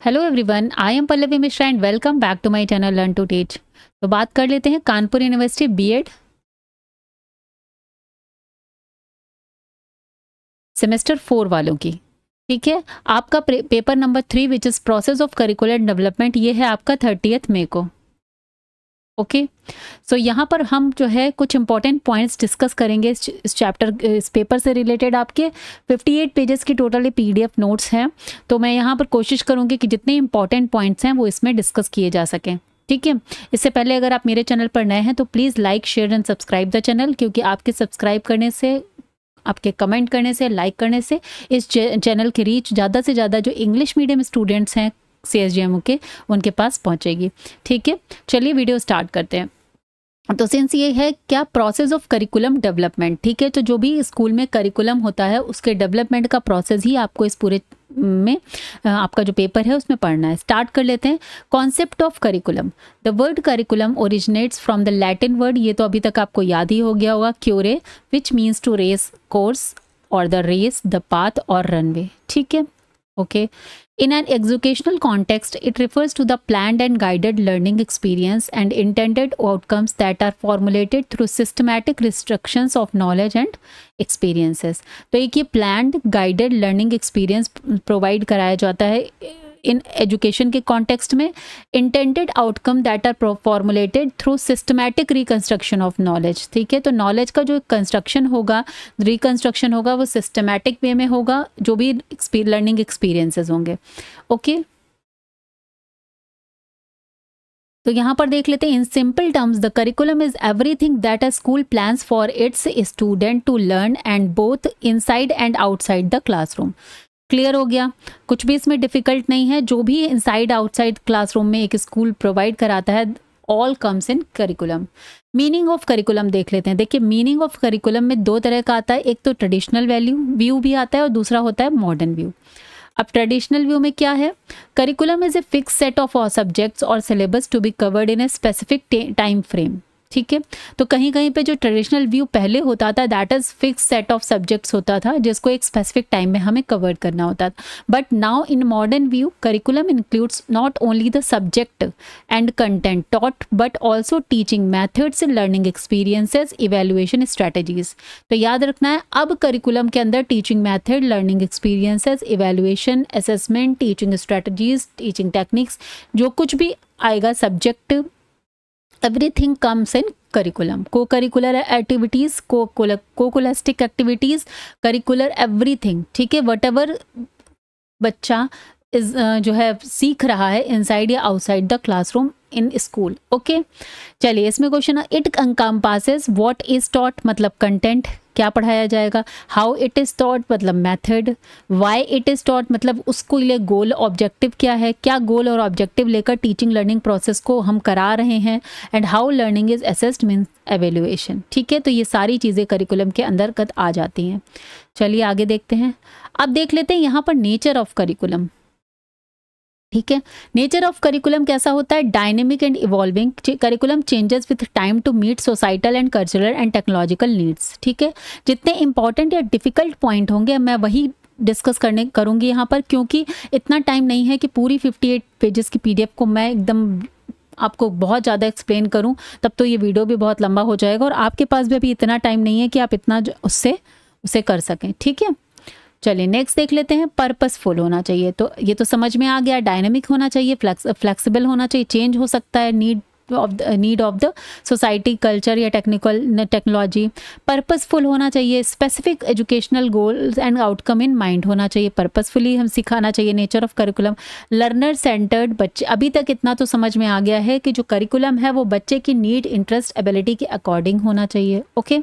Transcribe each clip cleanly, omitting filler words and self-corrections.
Hello everyone, I am Pallavi Mishra and welcome back to my channel learn to teach. तो बात कर लेते हैं कानपुर यूनिवर्सिटी बीएड सेमेस्टर 4 वालों की। ठीक है, आपका paper number 3 which is process of curricular development, ये है आपका 30 मई को। ओके, सो यहाँ पर हम जो है कुछ इंपॉर्टेंट पॉइंट्स डिस्कस करेंगे इस चैप्टर, इस पेपर से रिलेटेड। आपके 58 पेजेस की टोटली पीडीएफ नोट्स हैं, तो मैं यहाँ पर कोशिश करूँगी कि जितने इंपॉर्टेंट पॉइंट्स हैं वो इसमें डिस्कस किए जा सकें। ठीक है, इससे पहले अगर आप मेरे चैनल पर नए हैं तो please like, share and subscribe the channel, क्योंकि आपके सब्सक्राइब करने से, आपके कमेंट करने से, लाइक करने से इस चैनल की रीच ज़्यादा से ज़्यादा जो इंग्लिश मीडियम स्टूडेंट्स हैं CSGMU के, उनके पास पहुंचेगी। ठीक है, चलिए वीडियो स्टार्ट करते हैं। तो सिंस ये है क्या प्रोसेस ऑफ करिकुलम डेवलपमेंट, ठीक है, तो जो भी स्कूल में करिकुलम होता है उसके डेवलपमेंट का प्रोसेस ही आपको इस पूरे में आपका जो पेपर है उसमें पढ़ना है। स्टार्ट कर लेते हैं। Concept of curriculum. The word curriculum originates from the Latin word, ये तो अभी तक आपको याद ही हो गया होगा, क्यूरे, which means to race course और द रेस, द पाथ और रनवे। ठीक है, okay. In an educational context, it refers to the planned and guided learning experience and intended outcomes that are formulated through systematic restrictions of knowledge and experiences. तो एक ये planned guided learning experience provide कराया जाता है in education के context में, intended outcome that are formulated through systematic reconstruction of knowledge. ठीक है, तो नॉलेज का जो कंस्ट्रक्शन होगा, रिकंस्ट्रक्शन होगा, वो सिस्टमैटिक वे में होगा, जो भी लर्निंग एक्सपीरियंसेस होंगे। ओके, तो यहाँ पर देख लेते हैं। In simple terms, the curriculum is everything that a school plans for its student to learn and both inside and outside the classroom. Clear हो गया, कुछ भी इसमें डिफिकल्ट नहीं है। जो भी इनसाइड आउटसाइड क्लासरूम में एक स्कूल प्रोवाइड कराता है, all comes in curriculum. Meaning of curriculum देख लेते हैं। देखिए, मीनिंग ऑफ करिकुलम में दो तरह का आता है, एक तो ट्रेडिशनल व्यू भी आता है और दूसरा होता है मॉडर्न व्यू। अब ट्रेडिशनल व्यू में क्या है? Curriculum is a fix set of subjects और syllabus to be covered in a specific time frame. ठीक है, तो कहीं कहीं पे जो ट्रेडिशनल व्यू पहले होता था, that is fix set of subjects होता था जिसको एक स्पेसिफिक टाइम में हमें कवर करना होता था। But now in modern view, curriculum includes not only the subject and content taught but also teaching methods, learning experiences, evaluation strategies. तो याद रखना है, अब करिकुलम के अंदर teaching method, learning experiences, evaluation, assessment, teaching strategies, teaching techniques, जो कुछ भी आएगा subject, everything comes in curriculum. Co-curricular activities, co-scholastic activities, curricular everything. ठीक है, whatever बच्चा जो है सीख रहा है इनसाइड या outside the classroom in school. Okay, चलिए इसमें क्वेश्चन है, it encompasses what is taught, मतलब कंटेंट, क्या पढ़ाया जाएगा, हाउ इट इज टॉट मतलब method, why it is taught मतलब उसको लिए गोल ऑब्जेक्टिव क्या है, क्या गोल और ऑब्जेक्टिव लेकर टीचिंग लर्निंग प्रोसेस को हम करा रहे हैं, and how learning is assessed means evaluation. ठीक है, तो ये सारी चीज़ें करिकुलम के अंतर्गत आ जाती हैं। चलिए आगे देखते हैं। अब देख लेते हैं यहाँ पर नेचर ऑफ करिकुलम। ठीक है, नेचर ऑफ करिकुलम कैसा होता है? Dynamic and evolving. Curriculum changes with time to meet societal and cultural and technological needs. ठीक है, जितने इंपॉर्टेंट या डिफिकल्ट पॉइंट होंगे मैं वही डिस्कस करूंगी यहाँ पर, क्योंकि इतना टाइम नहीं है कि पूरी 58 पेजेस की PDF को मैं एकदम आपको बहुत ज़्यादा एक्सप्लेन करूँ, तब तो ये वीडियो भी बहुत लंबा हो जाएगा और आपके पास भी अभी इतना टाइम नहीं है कि आप इतना उसे कर सकें। ठीक है, चलिए नेक्स्ट देख लेते हैं। पर्पसफुल होना चाहिए, तो ये तो समझ में आ गया। डायनेमिक होना चाहिए, फ्लेक्सिबल होना चाहिए, चेंज हो सकता है, need of the society, culture या टेक्नोलॉजी। पर्पसफुल होना चाहिए, specific educational goals and outcome in mind होना चाहिए, पर्पसफुली हम सिखाना चाहिए। Nature of curriculum, learner centred. बच्चे, अभी तक इतना तो समझ में आ गया है कि जो करिकुलम है वो बच्चे की नीड, इंटरेस्ट, एबिलिटी के अकॉर्डिंग होना चाहिए। ओके,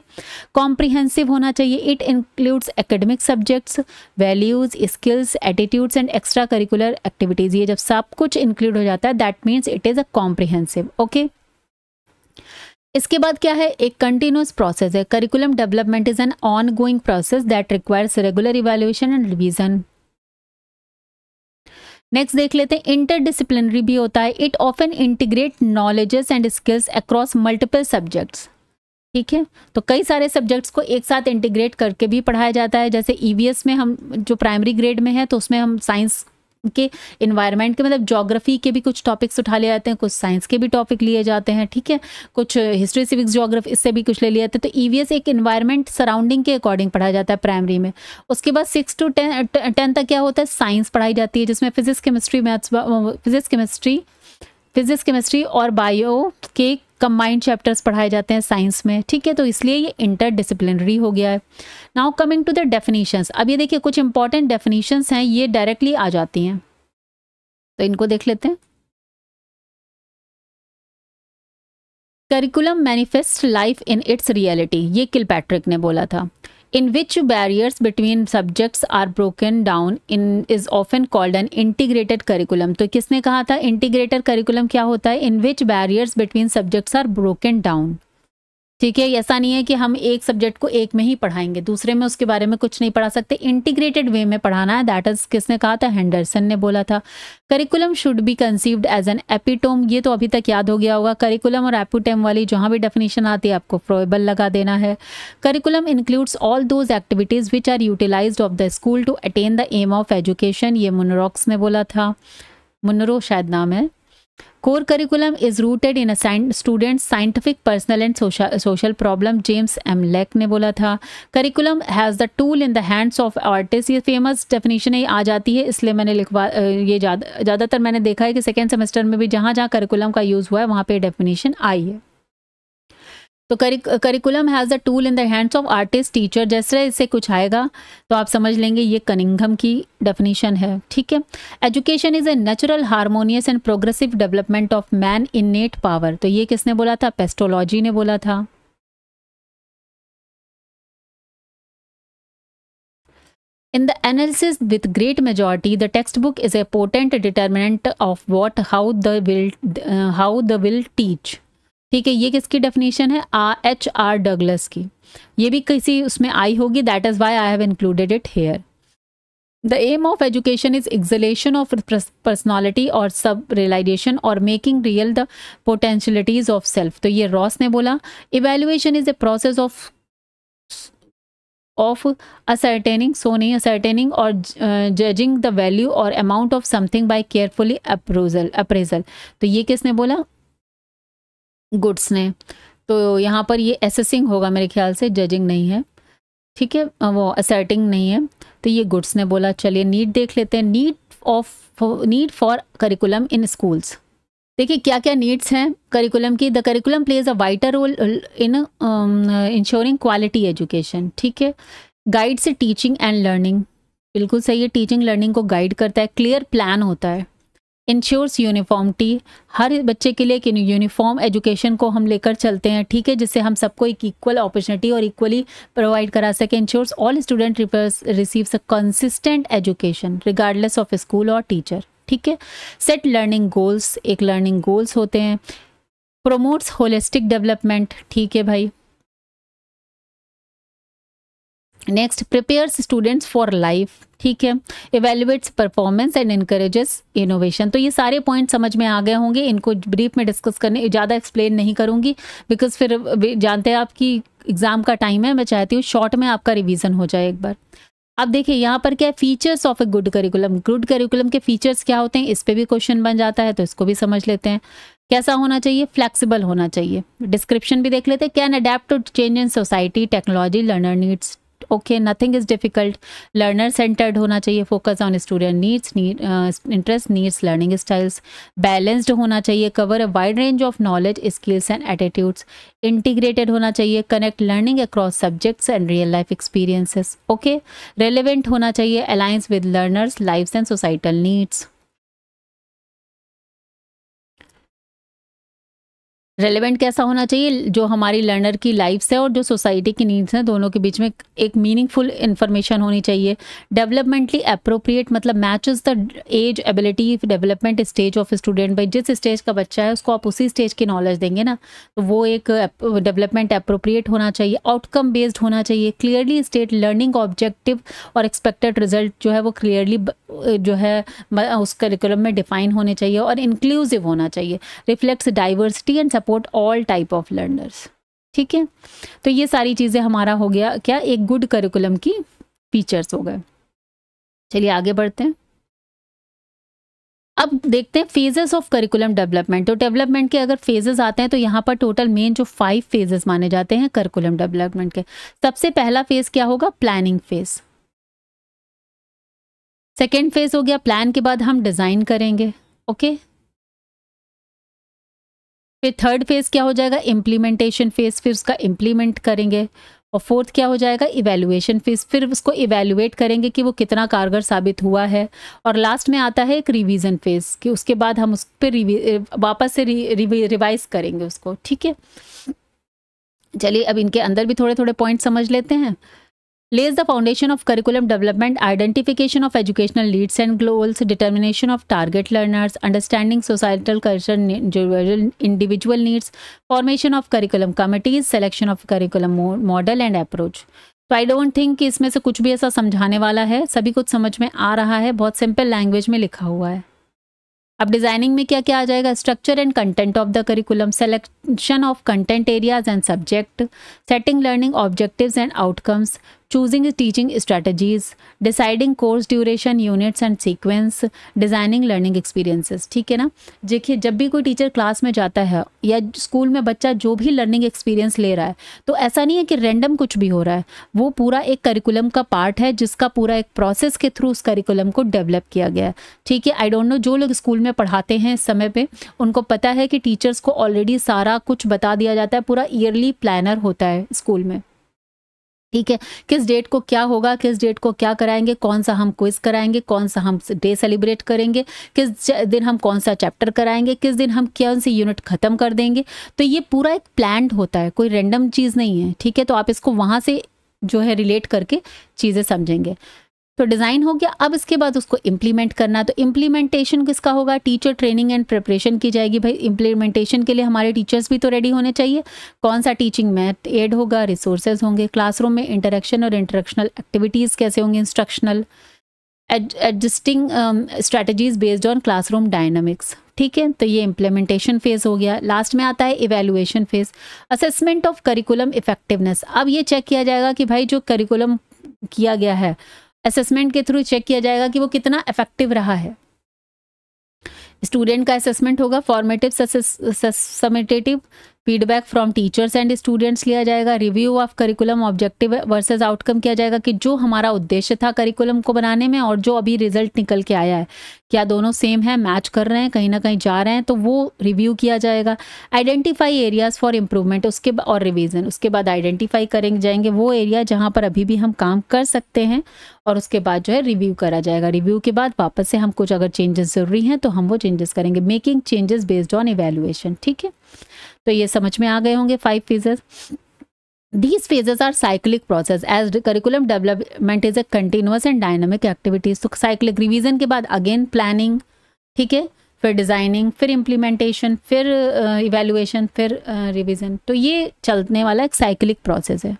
कॉम्प्रिहेंसिव होना चाहिए, it includes academic subjects, values, skills, attitudes and extra curricular activities. ये जब सब कुछ इंक्लूड हो जाता है, that means it is a comprehensive. Okay, इसके बाद क्या है? एक कंटिन्यूस प्रोसेस है। Curriculum development is an on going process that requires regular evaluation and revision. Next देख लेते हैं। इंटरडिसिप्लिनरी भी होता है, it often integrate knowledges and skills across multiple subjects. ठीक है, तो कई सारे सब्जेक्ट्स को एक साथ इंटीग्रेट करके भी पढ़ाया जाता है। जैसे EVS में हम जो प्राइमरी ग्रेड में है तो उसमें हम साइंस के इन्वायरमेंट के मतलब ज्योग्राफी के भी कुछ टॉपिक्स उठा लिए जाते हैं, कुछ साइंस के भी टॉपिक लिए जाते हैं, ठीक है, कुछ हिस्ट्री सिविक्स ज्योग्राफी इससे भी कुछ ले लिया जाता है। तो ईवीएस एक इन्वायरमेंट सराउंडिंग के अकॉर्डिंग पढ़ाया जाता है प्राइमरी में। उसके बाद 6 to 10 तक क्या होता है, साइंस पढ़ाई जाती है, जिसमें physics chemistry maths physics chemistry और बायो के कंबाइंड चैप्टर्स पढ़ाए जाते हैं साइंस में, ठीक है। तो इसलिए ये इंटरडिसिप्लिनरी हो गया है। Now coming to the definitions, अब ये देखिए कुछ इंपॉर्टेंट डेफिनेशंस हैं, ये डायरेक्टली आ जाती हैं, तो इनको देख लेते हैं। Curriculum manifest life in its reality, ये किलपैट्रिक ने बोला था। In which barriers between subjects are broken down in is often called an integrated curriculum. तो किसने कहा था इंटीग्रेटेड करिकुलम क्या होता है, in which barriers between subjects are broken down, ठीक है। ऐसा नहीं है कि हम एक सब्जेक्ट को एक में ही पढ़ाएंगे, दूसरे में उसके बारे में कुछ नहीं पढ़ा सकते, इंटीग्रेटेड वे में पढ़ाना है। दैट इज किसने कहा था, हेंडरसन ने बोला था। Curriculum should be conceived as an epitome, ये तो अभी तक याद हो गया होगा। करिकुलम और एपिटोम वाली जहां भी डेफिनेशन आती है आपको फ्रोएबल लगा देना है। Curriculum includes all those activities which are utilised of the school to attain the aim of education, ये मुनरोक्स ने बोला था, मुनरो शायद नाम है। Core curriculum is rooted in a student's scientific, personal and social problem, James M Lake ने बोला था। Curriculum has the tool in the hands of artists, ये फेमस डेफिनेशन है, आ जाती है इसलिए मैंने लिखवा, ये ज़्यादातर मैंने देखा है कि सेकेंड सेमेस्टर में भी जहाँ जहाँ करिकुलम का यूज़ हुआ है वहाँ पे डेफिनेशन आई है। तो curriculum has the tool in the hands of artist teacher, जैसे इससे कुछ आएगा तो आप समझ लेंगे ये कनिंघम की डेफिनेशन है, ठीक है। Education is a natural harmonious and progressive development of man इनेट power, तो ये किसने बोला था, पेस्टोलॉजी ने बोला था। In the analysis with great majority, the textbook is a potent determinant of how the will teach, ठीक है। ये किसकी डेफिनेशन है, HR डगलस की, ये भी किसी उसमें आई होगी, that is why I have included it here. The aim of education is exaltation of personality और सब रियलाइजेशन और making real the potentialities of self, तो ये रॉस ने बोला। Evaluation is a process of ascertaining और जजिंग द वैल्यू और amount of something by carefully appraisal, तो ये किसने बोला, गुड्स ने। तो यहाँ पर ये एसेसिंग होगा मेरे ख्याल से, जजिंग नहीं है, ठीक है, वो असर्टिंग नहीं है, तो ये गुड्स ने बोला। चलिए नीड देख लेते हैं, need for curriculum in schools. देखिए क्या क्या नीड्स हैं करिकुलम की। The curriculum plays a vital role in ensuring quality education, ठीक है। गाइड्स टीचिंग एंड लर्निंग, बिल्कुल सही है, टीचिंग लर्निंग को गाइड करता है। क्लियर प्लान होता है। इंश्योर्स यूनिफॉर्मिटी, हर बच्चे के लिए एक यूनिफॉर्म एजुकेशन को हम लेकर चलते हैं, ठीक है, जिससे हम सबको एक इक्वल अपॉर्चुनिटी और इक्वली प्रोवाइड करा सके। Ensures all student receives a consistent education regardless of school और टीचर, ठीक है। सेट लर्निंग गोल्स, एक लर्निंग गोल्स होते हैं। प्रोमोट्स होलिस्टिक डेवलपमेंट, ठीक है भाई। Next prepares students for life, ठीक है। Evaluates performance and encourages innovation, तो ये सारे पॉइंट समझ में आ गए होंगे, इनको ब्रीफ में डिस्कस करने, ज़्यादा एक्सप्लेन नहीं करूँगी बिकॉज फिर जानते हैं आपकी एग्जाम का टाइम है, मैं चाहती हूँ शॉर्ट में आपका रिवीजन हो जाए एक बार। अब देखिए यहाँ पर क्या है, features of a good curriculum. Good curriculum के फीचर्स क्या होते हैं, इस पे भी क्वेश्चन बन जाता है, तो इसको भी समझ लेते हैं। कैसा होना चाहिए, फ्लेक्सिबल होना चाहिए। डिस्क्रिप्शन भी देख लेते हैं। Can adapt to change in society, technology, learner needs, okay, nothing is difficult. Learner centred होना चाहिए, focus on student needs, interest, needs, learning styles. Balanced होना चाहिए, cover a wide range of knowledge, skills and attitudes. Integrated होना चाहिए, connect learning across subjects and real life experiences, okay. Relevant होना चाहिए, aligns with learners lives and societal needs. Relevant कैसा होना चाहिए, जो हमारी लर्नर की लाइफ है और जो सोसाइटी की नीड्स हैं, दोनों के बीच में एक मीनिंगफुल इन्फॉर्मेशन होनी चाहिए। डेवलपमेंटली अप्रोप्रिएट, मतलब matches the age, ability, development stage of student. भाई जिस स्टेज का बच्चा है उसको आप उसी स्टेज की नॉलेज देंगे ना, तो वो एक डेवलपमेंट अप्रोप्रिएट होना चाहिए। आउटकम बेस्ड होना चाहिए। क्लियरली स्टेट लर्निंग ऑब्जेक्टिव और एक्सपेक्टेड रिजल्ट जो है वो क्लियरली जो है उस करिकुलम में डिफाइन होने चाहिए। और इंक्लूसिव होना चाहिए, reflects diversity and support all type of learners, ठीक है। तो ये सारी चीज़ें हमारा हो गया क्या, एक गुड करिकुलम की फीचर्स हो गए। चलिए आगे बढ़ते हैं। अब देखते हैं फेजेस ऑफ करिकुलम डेवलपमेंट। तो डेवलपमेंट के अगर फेजेस आते हैं तो यहाँ पर टोटल मेन जो 5 फेजेस माने जाते हैं करिकुलम डेवलपमेंट के। सबसे पहला फेज क्या होगा? Planning phase. सेकेंड फेज हो गया प्लान के बाद हम डिजाइन करेंगे, ओके। फिर थर्ड फेज क्या हो जाएगा? इम्प्लीमेंटेशन फेज, फिर उसका इम्प्लीमेंट करेंगे। और फोर्थ क्या हो जाएगा? इवैल्यूएशन फेज, फिर उसको इवैल्यूएट करेंगे कि वो कितना कारगर साबित हुआ है। और लास्ट में आता है एक रिवीजन फेज कि उसके बाद हम उस पर वापस से रिवाइज करेंगे उसको, ठीक है। चलिए अब इनके अंदर भी थोड़े थोड़े पॉइंट समझ लेते हैं। lays the foundation of curriculum development, identification of educational needs and goals, determination of target learners, understanding societal culture, individual needs, formation of curriculum committees, selection of curriculum model and approach. तो आई don't think कि इसमें से कुछ भी ऐसा समझाने वाला है, सभी कुछ समझ में आ रहा है, बहुत सिंपल लैंग्वेज में लिखा हुआ है। अब डिजाइनिंग में क्या क्या आ जाएगा? Structure and content of the curriculum, selection of content areas and subject, setting learning objectives and outcomes, choosing teaching strategies, deciding course duration, units and sequence, designing learning experiences। ठीक है ना। देखिए जब भी कोई टीचर क्लास में जाता है या स्कूल में बच्चा जो भी लर्निंग एक्सपीरियंस ले रहा है, तो ऐसा नहीं है कि रैंडम कुछ भी हो रहा है, वो पूरा एक करिकुलम का पार्ट है जिसका पूरा एक प्रोसेस के थ्रू उस करिकुलम को डेवलप किया गया है, ठीक है। आई डोंट नो जो लोग स्कूल में पढ़ाते हैं इस समय पे उनको पता है कि टीचर्स को ऑलरेडी सारा कुछ बता दिया जाता है, पूरा ईयरली प्लानर होता है स्कूल में, ठीक है। किस डेट को क्या होगा, किस डेट को क्या कराएंगे, कौन सा हम क्विज कराएंगे, कौन सा हम डे सेलिब्रेट करेंगे, किस दिन हम कौन सा चैप्टर कराएंगे, किस दिन हम कौन सी यूनिट खत्म कर देंगे। तो ये पूरा एक प्लान्ड होता है, कोई रैंडम चीज़ नहीं है, ठीक है। तो आप इसको वहाँ से जो है रिलेट करके चीज़ें समझेंगे। तो डिज़ाइन हो गया। अब इसके बाद उसको इम्प्लीमेंट करना, तो इम्प्लीमेंटेशन किसका होगा? टीचर ट्रेनिंग एंड प्रिपरेशन की जाएगी। भाई इम्प्लीमेंटेशन के लिए हमारे टीचर्स भी तो रेडी होने चाहिए। कौन सा टीचिंग मेथड एड होगा, रिसोर्सेज होंगे, क्लासरूम में इंटरेक्शन और इंटरेक्शनल एक्टिविटीज़ कैसे होंगे, instructional adjusting strategies based on classroom dynamics, ठीक है। तो ये इम्प्लीमेंटेशन फेज हो गया। लास्ट में आता है evaluation phase, assessment of curriculum effectiveness. अब ये चेक किया जाएगा कि भाई जो करिकुलम किया गया है असेसमेंट के थ्रू चेक किया जाएगा कि वो कितना इफेक्टिव रहा है। स्टूडेंट का असेसमेंट होगा, formative summative feedback from teachers and students लिया जाएगा, review of curriculum objective versus outcome किया जाएगा कि जो हमारा उद्देश्य था करिकुलम को बनाने में और जो अभी रिजल्ट निकल के आया है क्या दोनों सेम है, मैच कर रहे हैं, कहीं ना कहीं जा रहे हैं, तो वो रिव्यू किया जाएगा। आइडेंटिफाई एरियाज फॉर इम्प्रूवमेंट उसके और रिवीजन, उसके बाद आइडेंटिफाई करेंगे जाएंगे वो एरिया जहाँ पर अभी भी हम काम कर सकते हैं और उसके बाद जो है रिव्यू करा जाएगा। रिव्यू के बाद वापस से हम कुछ अगर चेंजेस ज़रूरी हैं तो हम वो चेंजेस करेंगे, making changes based on evaluation, ठीक है। तो ये समझ में आ गए होंगे 5 phases. These phases are cyclic process as the curriculum development is a continuous and dynamic activities। तो cyclic रिवीजन के बाद अगेन प्लानिंग, ठीक है, फिर डिजाइनिंग, फिर इम्प्लीमेंटेशन, फिर इवैल्यूएशन, फिर रिवीजन। तो ये चलने वाला एक साइक्लिक प्रोसेस है।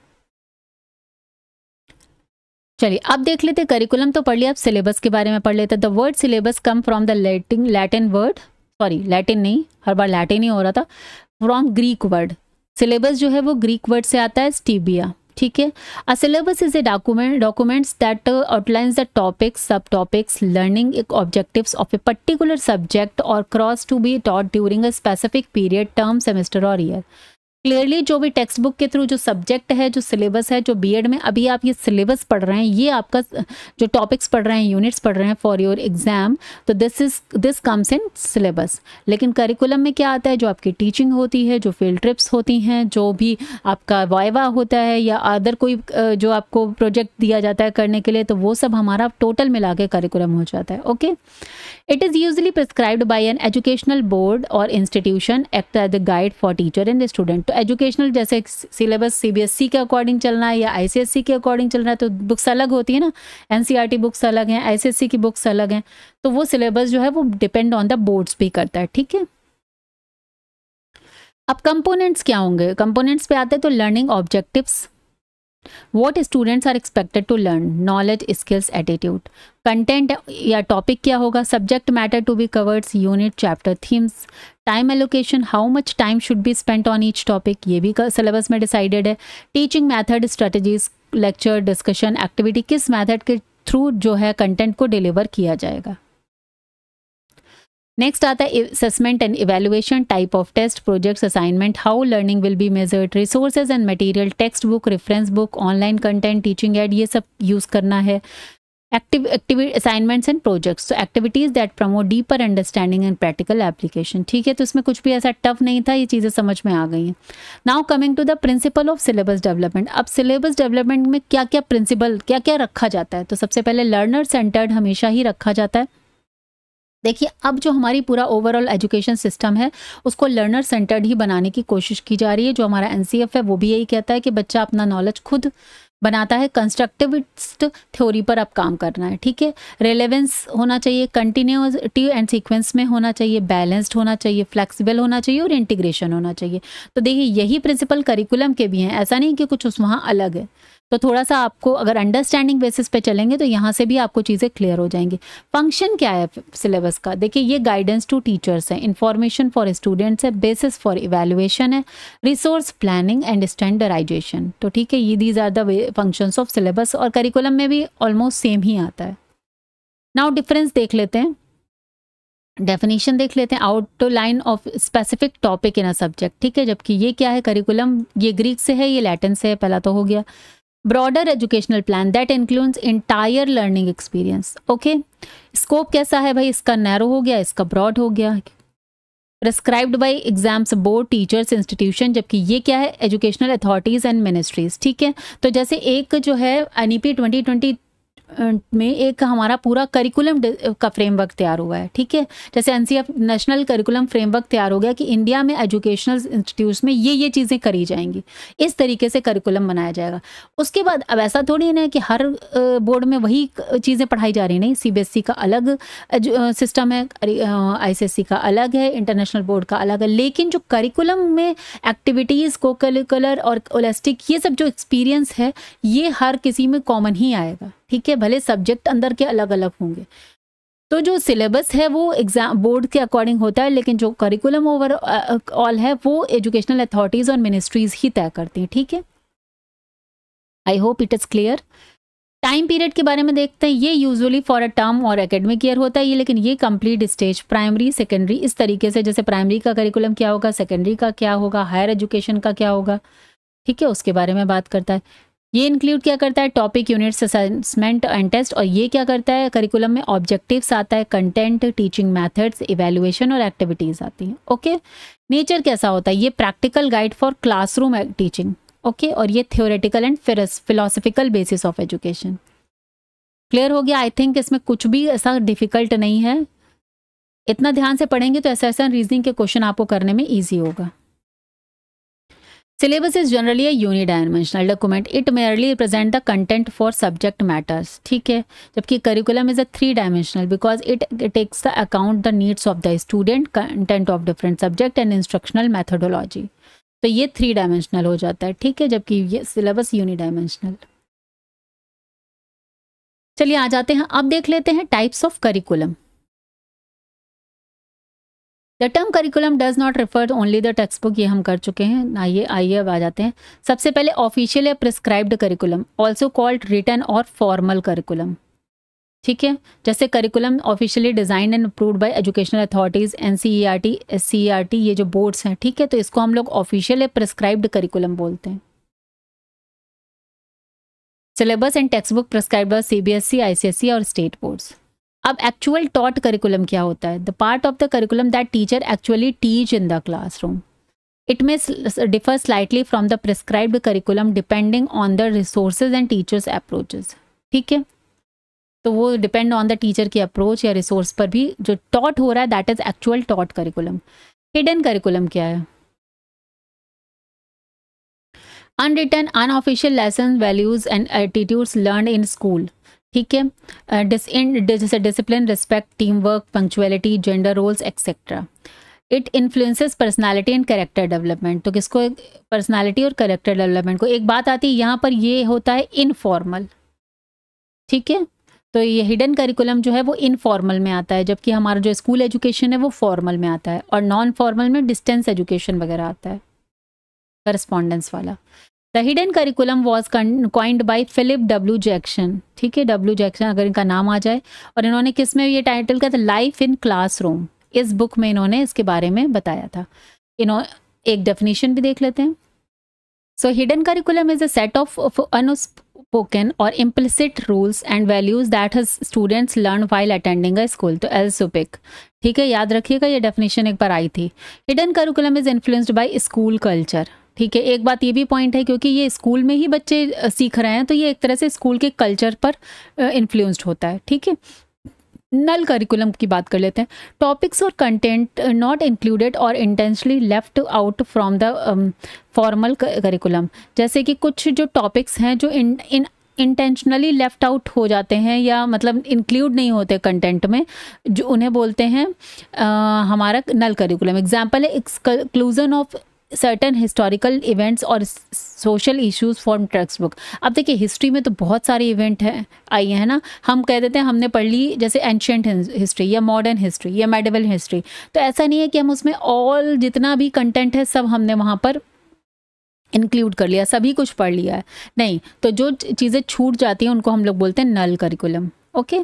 चलिए अब देख लेते करिकुलम तो पढ़ लिया, अब सिलेबस के बारे में पढ़ लेते। The word syllabus come from the Latin word, sorry Latin नहीं, हर बार लैटिन ही हो रहा था, फ्रॉम ग्रीक वर्ड। सिलेबस जो है वो ग्रीक वर्ड से आता है स्टीबिया, ठीक है। A syllabus is a documents that outlines the topics, sub topics, learning objectives of a particular subject और cross to be taught during a specific period, term, semester और ईयर। क्लियरली जो भी टेक्स्ट बुक के through जो subject है, जो syllabus है, जो बीएड में अभी आप ये सिलेबस पढ़ रहे हैं, ये आपका जो टॉपिक्स पढ़ रहे हैं, यूनिट्स पढ़ रहे हैं फॉर योर एग्जाम, तो दिस कम्स इन सिलेबस। लेकिन करिकुलम में क्या आता है? जो आपकी टीचिंग होती है, जो फील्ड ट्रिप्स होती हैं, जो भी आपका वाइवा होता है या अदर कोई जो आपको प्रोजेक्ट दिया जाता है करने के लिए, तो वो सब हमारा टोटल मिला के करिकुलम हो जाता है, okay. It is usually prescribed by an educational board और institution, act as the guide for teacher and student. तो एजुकेशनल जैसे सिलेबस सीबीएसई के अकॉर्डिंग चलना है या आईसीएसई के अकॉर्डिंग चल रहा है, तो बुक्स अलग होती है ना, एनसीईआरटी बुक्स अलग हैं, आईसीएसई की बुक्स अलग हैं, तो वो सिलेबस जो है वो डिपेंड ऑन द बोर्ड्स पे करता है, ठीक है। अब कंपोनेंट्स क्या होंगे? कंपोनेंट्स पे आते हैं तो learning objectives, What students are expected to learn, knowledge, skills, attitude। Content या टॉपिक क्या होगा? Subject matter to be covered, unit, chapter, themes, time allocation, how much time should be spent on each topic, ये भी syllabus में decided है। Teaching method, strategies, lecture, discussion, activity, किस method के through जो है कंटेंट को डिलीवर किया जाएगा। नेक्स्ट आता है assessment and evaluation, type of test, projects, assignment, how learning will be measured, resources and material, text book, reference book, online content, teaching aid, ये सब यूज़ करना है। एक्टिविटी असाइनमेंट्स एंड प्रोजेक्ट्स, तो activities that promote deeper understanding and practical application. ठीक है, तो इसमें कुछ भी ऐसा टफ नहीं था, ये चीज़ें समझ में आ गई हैं। Now coming to the principle of syllabus development. अब सिलेबस डेवलपमेंट में क्या क्या प्रिंसिपल, क्या क्या रखा जाता है, तो सबसे पहले लर्नर सेंटर्ड हमेशा ही रखा जाता है। देखिए, अब जो हमारी पूरा ओवरऑल एजुकेशन सिस्टम है उसको लर्नर सेंटर्ड ही बनाने की कोशिश की जा रही है। जो हमारा एनसीएफ है वो भी यही कहता है कि बच्चा अपना नॉलेज खुद बनाता है, कंस्ट्रक्टिविस्ट थ्योरी पर अब काम करना है। ठीक है, रेलेवेंस होना चाहिए, कंटिन्यूटी एंड सीक्वेंस में होना चाहिए, बैलेंस्ड होना चाहिए, फ्लेक्सिबल होना चाहिए और इंटीग्रेशन होना चाहिए। तो देखिए, यही प्रिंसिपल करिकुलम के भी हैं, ऐसा नहीं कि कुछ उस वहाँ अलग है। तो थोड़ा सा आपको अगर अंडरस्टैंडिंग बेसिस पे चलेंगे तो यहाँ से भी आपको चीज़ें क्लियर हो जाएंगी। फंक्शन क्या है सिलेबस का, देखिए ये गाइडेंस टू टीचर्स है, इंफॉर्मेशन फॉर स्टूडेंट्स है, बेसिस फॉर इवैल्यूएशन है, रिसोर्स प्लानिंग एंड स्टैंडर्डाइजेशन। तो ठीक है, ये these are the functions of syllabus, और करिकुलम में भी ऑलमोस्ट सेम ही आता है। नाउ डिफरेंस देख लेते हैं, डेफिनेशन देख लेते हैं, outline of specific topic in a subject. ठीक है, जबकि ये क्या है, करिकुलम ये ग्रीक से है, ये लैटिन से है, पहला तो हो गया। Broader educational plan that includes entire learning experience. Okay, scope कैसा है भाई, इसका नैरो हो गया, इसका ब्रॉड हो गया। Prescribed bye exams, board, teachers, institution, जबकि ये क्या है, एजुकेशनल अथॉरिटीज एंड मिनिस्ट्रीज। ठीक है, तो जैसे एक जो है एनईपी 2020 में एक हमारा पूरा करिकुलम का फ्रेमवर्क तैयार हुआ है। ठीक है, जैसे एनसीएफ नेशनल करिकुलम फ्रेमवर्क तैयार हो गया कि इंडिया में एजुकेशनल इंस्टीट्यूट्स में ये चीज़ें करी जाएंगी, इस तरीके से करिकुलम बनाया जाएगा। उसके बाद अब ऐसा थोड़ी ना है कि हर बोर्ड में वही चीज़ें पढ़ाई जा रही, नहीं, सीबीएसई का अलग सिस्टम है, आईसीएसई का अलग है, इंटरनेशनल बोर्ड का अलग है, लेकिन जो करिकुलम में एक्टिविटीज़, को करिकुलर और होलिस्टिक, ये सब जो एक्सपीरियंस है ये हर किसी में कॉमन ही आएगा। ठीक है, भले सब्जेक्ट अंदर के अलग अलग होंगे। तो जो सिलेबस है वो एग्जाम बोर्ड के अकॉर्डिंग होता है, लेकिन जो करिकुलम ओवरऑल है वो एजुकेशनल अथॉरिटीज और मिनिस्ट्रीज ही तय करती हैं। ठीक है, I hope it is clear. Time period के बारे में देखते हैं, ये यूजुअली फॉर अ टर्म और एकेडमिक ईयर होता है ये, लेकिन ये कंप्लीट स्टेज, प्राइमरी, सेकेंडरी, इस तरीके से, जैसे प्राइमरी का करिकुलम क्या होगा, सेकेंडरी का क्या होगा, हायर एजुकेशन का क्या होगा। ठीक है, उसके बारे में बात करता है। ये इंक्लूड क्या करता है, topic, units, assessment and test, और ये क्या करता है, करिकुलम में ऑब्जेक्टिव्स आता है, कंटेंट, टीचिंग मेथड्स, इवैल्यूएशन और एक्टिविटीज़ आती हैं। ओके, नेचर कैसा होता है, ये practical guide for classroom teaching. Okay, और ये theoretical and philosophical basis of education. Clear हो गया, आई थिंक इसमें कुछ भी ऐसा डिफिकल्ट नहीं है, इतना ध्यान से पढ़ेंगे तो ऐसा रीजनिंग के क्वेश्चन आपको करने में ईजी होगा। Syllabus is generally a unidimensional document. It merely represents the content for subject matters. ठीक है, जबकि curriculum is a three-dimensional because it takes the account the needs of the student, content of different subject and instructional methodology. तो ये 3-dimensional हो जाता है। ठीक है, जबकि ये syllabus unidimensional। चलिए आ जाते हैं, अब देख लेते हैं types of curriculum. The term curriculum does not refer only the text book, ये हम कर चुके हैं। आइए अब आ जाते हैं। सबसे पहले ऑफिशियल या prescribed curriculum, also called written और फॉर्मल करिकुलम। ठीक है, जैसे curriculum officially design and approved by educational authorities, NCERT, SCERT, ये जो बोर्ड्स हैं। ठीक है, तो इसको हम लोग ऑफिशियल या प्रिस्क्राइब्ड करिकुलम बोलते हैं। Syllabus and text book prescribed bye CBSE, ICSE और स्टेट बोर्ड्स। अब एक्चुअल टॉट करिकुलम क्या होता है, the part of the curriculum that teacher actually teach in the classroom. It may differ slightly from the prescribed curriculum depending on the resources and teachers approaches. ठीक है, तो वो depend on the teacher की approach या resource पर भी जो taught हो रहा है, that is actual taught curriculum. Hidden curriculum क्या है, unwritten unofficial lesson, values and attitudes learn in school. ठीक है, जैसे discipline, respect, team work, punctuality, gender roles etcetera. It influences personality and character development. तो किसको, पर्सनालिटी और character development को। एक बात आती है यहाँ पर, ये होता है इनफॉर्मल। ठीक है, तो ये हिडन करिकुलम जो है वो इनफॉर्मल में आता है, जबकि हमारा जो स्कूल एजुकेशन है वो फॉर्मल में आता है, और नॉन फॉर्मल में डिस्टेंस एजुकेशन वगैरह आता है, करस्पॉन्डेंस वाला। The hidden curriculum was coined by Philip W Jackson. ठीक है, डब्ल्यू जैक्सन अगर इनका नाम आ जाए, और इन्होंने किस में ये टाइटल किया था, लाइफ इन क्लासरूम। इस बुक में इन्होंने इसके बारे में बताया था। एक डेफिनेशन भी देख लेते हैं। So hidden curriculum is a set of unspoken or implicit rules and values that his students learn while attending a school। तो एल्सोपिक, ठीक है, याद रखिएगा, ये डेफिनेशन एक बार आई थी। Hidden curriculum is influenced by school culture, ठीक है। एक बात ये भी पॉइंट है, क्योंकि ये स्कूल में ही बच्चे सीख रहे हैं, तो ये एक तरह से स्कूल के कल्चर पर इन्फ्लुएंस्ड होता है, ठीक है। नल करिकुलम की बात कर लेते हैं। टॉपिक्स और कंटेंट नॉट इंक्लूडेड और intentionally left out from the formal curriculum. जैसे कि कुछ जो टॉपिक्स हैं जो इंटेंशनली लेफ्ट आउट हो जाते हैं, या मतलब इंक्लूड नहीं होते कंटेंट में, जो उन्हें बोलते हैं हमारा नल करिकुलम। एग्जाम्पल है exclusion of certain historical events और social issues from text book. अब देखिए हिस्ट्री में तो बहुत सारे इवेंट हैं आई हैं ना, हम कह देते हैं हमने पढ़ ली जैसे एंशियंट हिस्ट्री या मॉडर्न हिस्ट्री या मेडिवल हिस्ट्री, तो ऐसा नहीं है कि हम उसमें ऑल जितना भी कंटेंट है सब हमने वहाँ पर इंक्लूड कर लिया, सभी कुछ पढ़ लिया है, नहीं। तो जो चीज़ें छूट जाती हैं उनको हम लोग बोलते हैं null curriculum. Okay.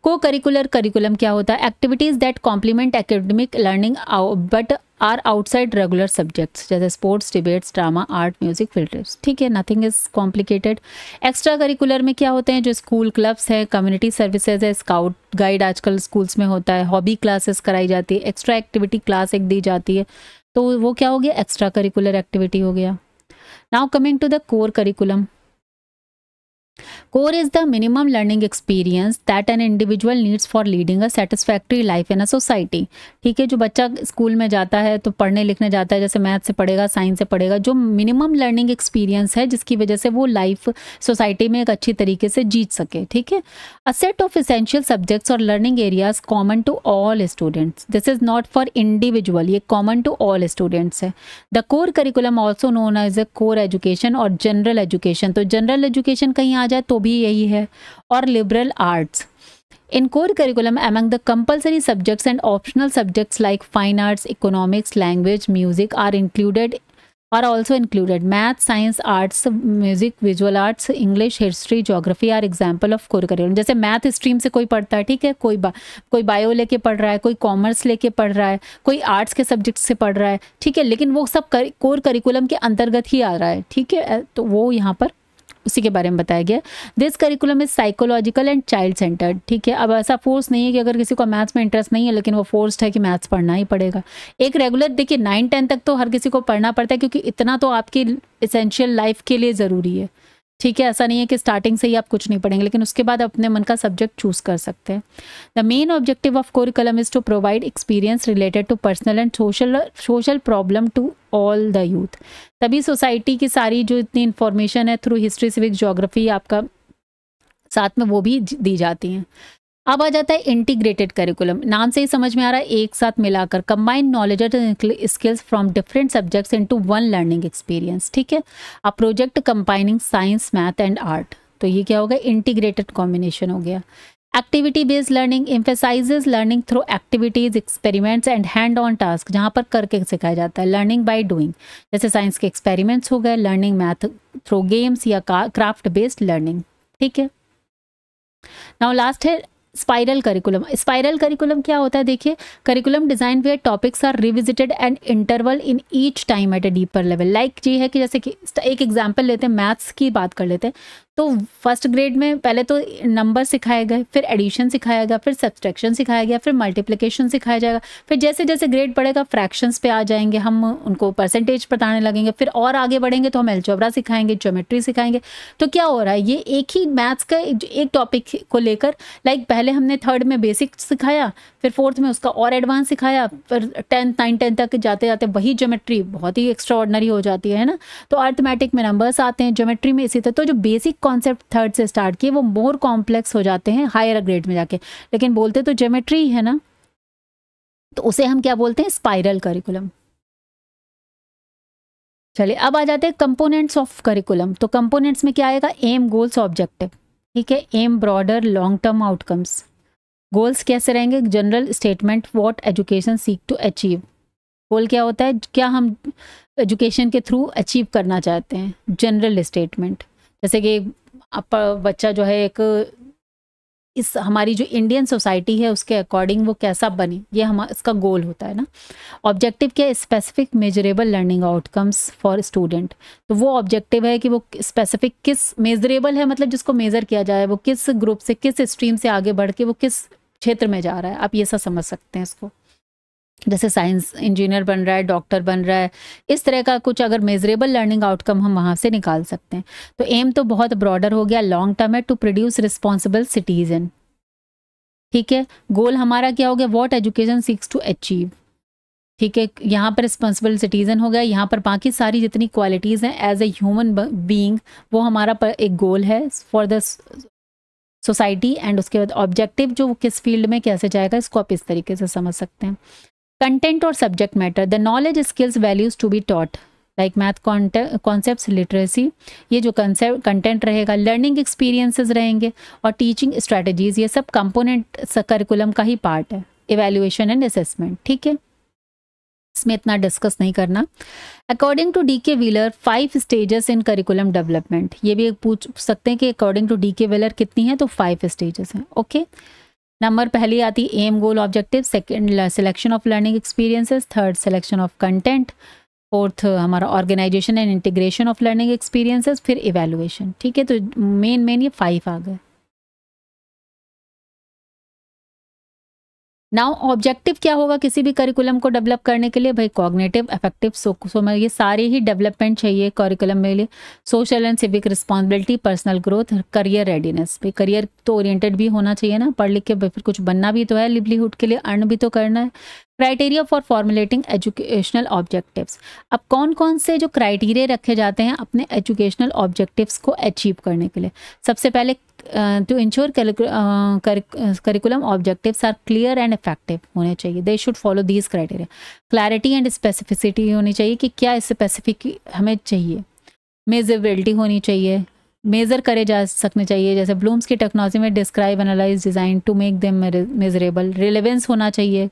Co-curricular curriculum क्या होता है? Activities that complement academic learning but are outside regular subjects, जैसे sports, debates, drama, art, music, field trips, ठीक है, nothing is complicated. Extra curricular में क्या होते हैं? जो स्कूल क्लब्स है, कम्युनिटी सर्विसेज है, स्काउट गाइड आजकल स्कूल्स में होता है, हॉबी क्लासेस कराई जाती है, एक्स्ट्रा एक्टिविटी क्लास एक दी जाती है, तो वो क्या हो गया? एक्स्ट्रा करिकुलर एक्टिविटी हो गया। Now coming to the core curriculum. Core is the minimum learning experience that an individual needs for leading a satisfactory life in a society। ठीक है, जो बच्चा स्कूल में जाता है तो पढ़ने लिखने जाता है, जैसे मैथ से पढ़ेगा, साइंस से पढ़ेगा, जो मिनिमम लर्निंग एक्सपीरियंस है जिसकी वजह से वो लाइफ सोसाइटी में एक अच्छी तरीके से जीत सके, ठीक है। A set of essential subjects और learning areas common to all students, this is not for individual, ये कॉमन टू ऑल स्टूडेंट्स है। The core curriculum also known as a core education और जनरल एजुकेशन, तो general education कहीं आ जाए तो भी यही है, और liberal arts. In core curriculum, among the compulsory subjects and optional subjects like fine arts, economics, language, music are also included. Math, science, arts, music, visual arts, English, history, geography are example of core curriculum। जैसे math stream से कोई पढ़ता है, ठीक है, कोई bio लेके पढ़ रहा है, कोई कॉमर्स लेके पढ़ रहा है, कोई आर्ट्स के सब्जेक्ट से पढ़ रहा है, ठीक है, लेकिन वो सब कोर करिकुलम के अंतर्गत ही आ रहा है, ठीक है, तो वो यहाँ पर उसी के बारे में बताया गया। This curriculum is psychological and child centred, ठीक है। अब ऐसा फोर्स नहीं है कि अगर किसी को मैथ्स में इंटरेस्ट नहीं है लेकिन वो फोर्स्ड है कि मैथ्स पढ़ना ही पड़ेगा। एक रेगुलर, देखिए 9-10 तक तो हर किसी को पढ़ना पड़ता है, क्योंकि इतना तो आपकी एसेंशियल लाइफ के लिए ज़रूरी है, ठीक है। ऐसा नहीं है कि स्टार्टिंग से ही आप कुछ नहीं पढ़ेंगे, लेकिन उसके बाद अपने मन का सब्जेक्ट चूज कर सकते हैं। The main objective of curriculum is to provide experience related to personal and social problem to all the youth. तभी सोसाइटी की सारी जो इतनी इंफॉर्मेशन है थ्रू हिस्ट्री, सिविक्स, ज्योग्राफी आपका साथ में वो भी दी जाती हैं। अब आ जाता है इंटीग्रेटेड करिकुलम। नाम से ही समझ में आ रहा है, एक साथ मिलाकर, combine knowledge and skills from different subjects into one learning experience, ठीक है। A project combining science, math and art, तो ये क्या हो गया? इंटीग्रेटेड कॉम्बिनेशन हो गया। Activity based learning emphasises learning through activities, experiments and hand on task, जहाँ पर करके सिखाया जाता है। लर्निंग बाय डूइंग, जैसे साइंस के एक्सपेरिमेंट्स हो गए। लर्निंग मैथ थ्रू गेम्स या क्राफ्ट बेस्ड लर्निंग, ठीक है। नाउ लास्ट है स्पाइरल करिकुलम। स्पाइरल करिकुलम क्या होता है? देखिए, curriculum design where topics are revisited and interval in each time at a deeper level. Like ये है कि जैसे कि एक एग्जांपल लेते हैं, मैथ्स की बात कर लेते हैं, तो फर्स्ट ग्रेड में पहले तो नंबर सिखाए गए, फिर एडिशन सिखाया गया, फिर सब्सट्रैक्शन सिखाया गया, फिर मल्टीप्लिकेशन सिखाया जाएगा, फिर जैसे जैसे ग्रेड बढ़ेगा फ्रैक्शंस पे आ जाएंगे, हम उनको परसेंटेज बताने लगेंगे, फिर और आगे बढ़ेंगे तो हम अलजेब्रा सिखाएंगे, ज्योमेट्री सिखाएंगे। तो क्या हो रहा है, ये एक ही मैथ्स का एक टॉपिक को लेकर, लाइक पहले हमने थर्ड में बेसिक सिखाया, फिर फोर्थ में उसका और एडवांस सिखाया, फिर 10th 9 10 तक जाते जाते वही ज्योमेट्री बहुत ही एक्स्ट्रा ऑर्डिनरी हो जाती है ना। तो अर्थमेटिक में नंबर्स आते हैं, ज्योमेट्री में इसी तरह। तो जो बेसिक कॉन्सेप्ट थर्ड से स्टार्ट किए वो मोर कॉम्प्लेक्स हो जाते हैं हायर ग्रेड में जाके, लेकिन बोलते तो ज्योमेट्री है ना, तो उसे हम क्या बोलते हैं? Spiral curriculum. चलिए अब आ जाते हैं कंपोनेंट्स ऑफ करिकुलम। तो कंपोनेंट्स में क्या आएगा? एम, गोल्स, ऑब्जेक्टिव, ठीक है। Aim broader long term outcomes. Goals कैसे रहेंगे? General statement what education seek to achieve. Goal क्या होता है? क्या हम एजुकेशन के थ्रू अचीव करना चाहते हैं। जनरल स्टेटमेंट, जैसे कि आप बच्चा जो है एक इस हमारी जो इंडियन सोसाइटी है उसके अकॉर्डिंग वो कैसा बने, ये हमारा इसका गोल होता है ना। ऑब्जेक्टिव क्या है? Specific measurable learning outcomes for student. तो वो ऑब्जेक्टिव है कि वो स्पेसिफिक किस, मेजरेबल है मतलब जिसको मेज़र किया जाए, वो किस ग्रुप से, किस स्ट्रीम से आगे बढ़ के वो किस क्षेत्र में जा रहा है, आप ये सब समझ सकते हैं इसको। जैसे साइंस इंजीनियर बन रहा है, डॉक्टर बन रहा है, इस तरह का कुछ अगर मेजरेबल लर्निंग आउटकम हम वहाँ से निकाल सकते हैं। तो एम तो बहुत ब्रॉडर हो गया, लॉन्ग टर्म है, टू प्रोड्यूस रिस्पॉन्सिबल सिटीजन। ठीक है, गोल हमारा क्या हो गया? What education seeks to achieve. ठीक है, यहाँ पर रिस्पॉन्सिबल सिटीजन हो गया, यहाँ पर बाकी सारी जितनी क्वालिटीज़ हैं एज ए ह्यूमन बीइंग वो हमारा पर एक गोल है फॉर द सोसाइटी। एंड उसके बाद ऑब्जेक्टिव जो किस फील्ड में कैसे जाएगा, इसको आप इस तरीके से समझ सकते हैं। कंटेंट और subject matter, the knowledge skills values to be taught like math concepts literacy, ये जो कंटेंट रहेगा, लर्निंग एक्सपीरियंसेस रहेंगे और टीचिंग स्ट्रैटेजीज, ये सब कंपोनेंट करिकुलम का ही पार्ट है। इवैल्यूएशन एंड असेसमेंट, ठीक है, इसमें इतना डिस्कस नहीं करना। According to D K. Wheeler 5 stages in curriculum development, ये भी पूछ सकते हैं कि अकॉर्डिंग टू डी.के. व्हीलर कितनी है, तो 5 स्टेजेस हैं। ओके, नंबर पहली आती aim, goal, objective, second selection of learning experiences, third selection of content, fourth हमारा organization and integration of learning experiences, फिर इवैल्यूएशन। ठीक है, तो मेन ये 5 आ गए। नाउ ऑब्जेक्टिव क्या होगा किसी भी करिकुलम को डेवलप करने के लिए? भाई कॉग्निटिव, अफेक्टिव, सो ये सारे ही डेवलपमेंट चाहिए करिकुलम में लिए। Social and civic responsibility, personal growth, career readiness. भाई करियर तो ओरिएंटेड भी होना चाहिए ना, पढ़ लिख के फिर कुछ बनना भी तो है, लिवलीहुड के लिए अर्न भी तो करना है। Criteria for formulating educational objectives, अब कौन कौन से जो क्राइटेरिया रखे जाते हैं अपने एजुकेशनल ऑब्जेक्टिव्स को अचीव करने के लिए? सबसे पहले to ensure curriculum objectives are clear and effective होने चाहिए, they should follow these criteria. Clarity and specificity होनी चाहिए कि क्या स्पेसिफिक हमें चाहिए। मेजरेबिलिटी होनी चाहिए, मेज़र करे जा सकने चाहिए, जैसे ब्लूम्स की टेक्नोलॉजी में describe, analyse, design to make them measurable. Relevance होना चाहिए,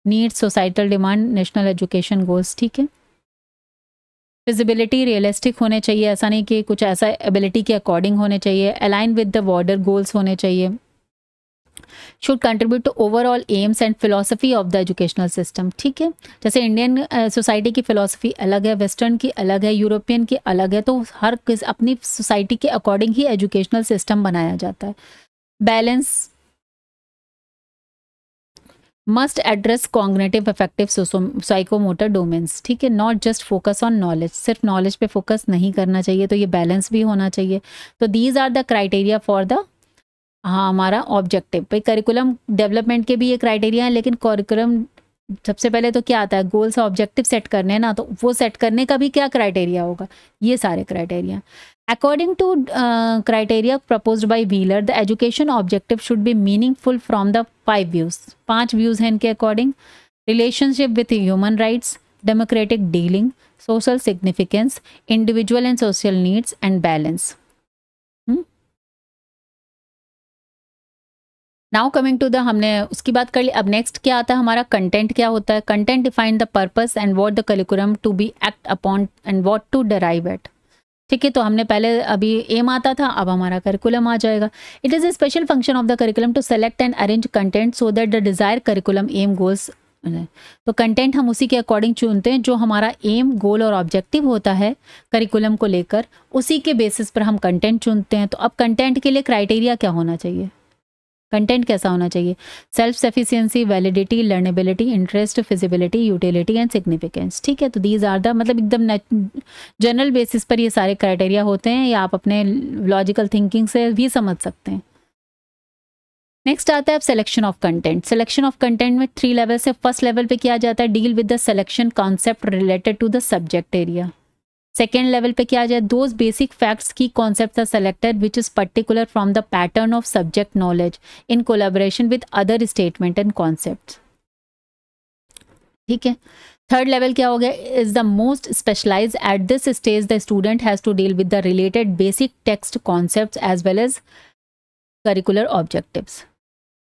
needs, societal demand, national education goals. ठीक है, फिजिबिलिटी रियलिस्टिक होने चाहिए, ऐसा नहीं कि कुछ ऐसा एबिलिटी के अकॉर्डिंग होने चाहिए। Align with the broader goals होने चाहिए। Should contribute to overall aims and philosophy of the educational system. ठीक है, जैसे इंडियन सोसाइटी की फिलोसफी अलग है, वेस्टर्न की अलग है, यूरोपियन की अलग है, तो हर किस अपनी सोसाइटी के अकॉर्डिंग ही एजुकेशनल सिस्टम बनाया जाता है। Balance must address cognitive, affective, psychomotor domains. ठीक है, not just focus on knowledge, सिर्फ नॉलेज पे फोकस नहीं करना चाहिए, तो ये बैलेंस भी होना चाहिए। तो these are the criteria for the हमारा ऑब्जेक्टिव। भाई करिकुलम डेवलपमेंट के भी ये क्राइटेरिया है, लेकिन करिकुलम सबसे पहले तो क्या आता है? गोल्स ऑब्जेक्टिव सेट करने हैं ना, तो वो सेट करने का भी क्या क्राइटेरिया होगा? ये सारे criteria. According to criteria proposed by Wheeler, the education objective should be meaningful from the 5 views. 5 views हैं इनके according: relationship with human rights, democratic dealing, social significance, individual and social needs, and balance. Now coming to the, हमने उसकी बात कर ली, अब next क्या आता है हमारा? कंटेंट क्या होता है? Content define the purpose and what the curriculum to be act upon and what to derive at. ठीक है, तो हमने पहले अभी एम आता था, अब हमारा करिकुलम आ जाएगा। It is a special function of the curriculum to select and arrange content so that the desired curriculum aim goals. तो कंटेंट हम उसी के अकॉर्डिंग चुनते हैं जो हमारा एम, गोल और ऑब्जेक्टिव होता है करिकुलम को लेकर, उसी के बेसिस पर हम कंटेंट चुनते हैं। तो अब कंटेंट के लिए क्राइटेरिया क्या होना चाहिए? कंटेंट कैसा होना चाहिए? Self sufficiency, validity, लर्नेबिलिटी, interest, feasibility, utility and significance. ठीक है, तो दीज आर द, मतलब एकदम जनरल बेसिस पर ये सारे क्राइटेरिया होते हैं, या आप अपने लॉजिकल थिंकिंग से भी समझ सकते हैं। नेक्स्ट आता है अब selection of content. Selection of content में 3 लेवल से, फर्स्ट लेवल पे किया जाता है deal with the selection concept related to the subject area. Second level पे क्या आ जाए? दोज बेसिक फैक्ट्स की concept are selected which is particular from the pattern of subject knowledge in collaboration with other statement and concept. ठीक है, third level क्या हो गया? Is the most specialise at this stage the student has to deal with the related basic text concept as well as curricular objectives.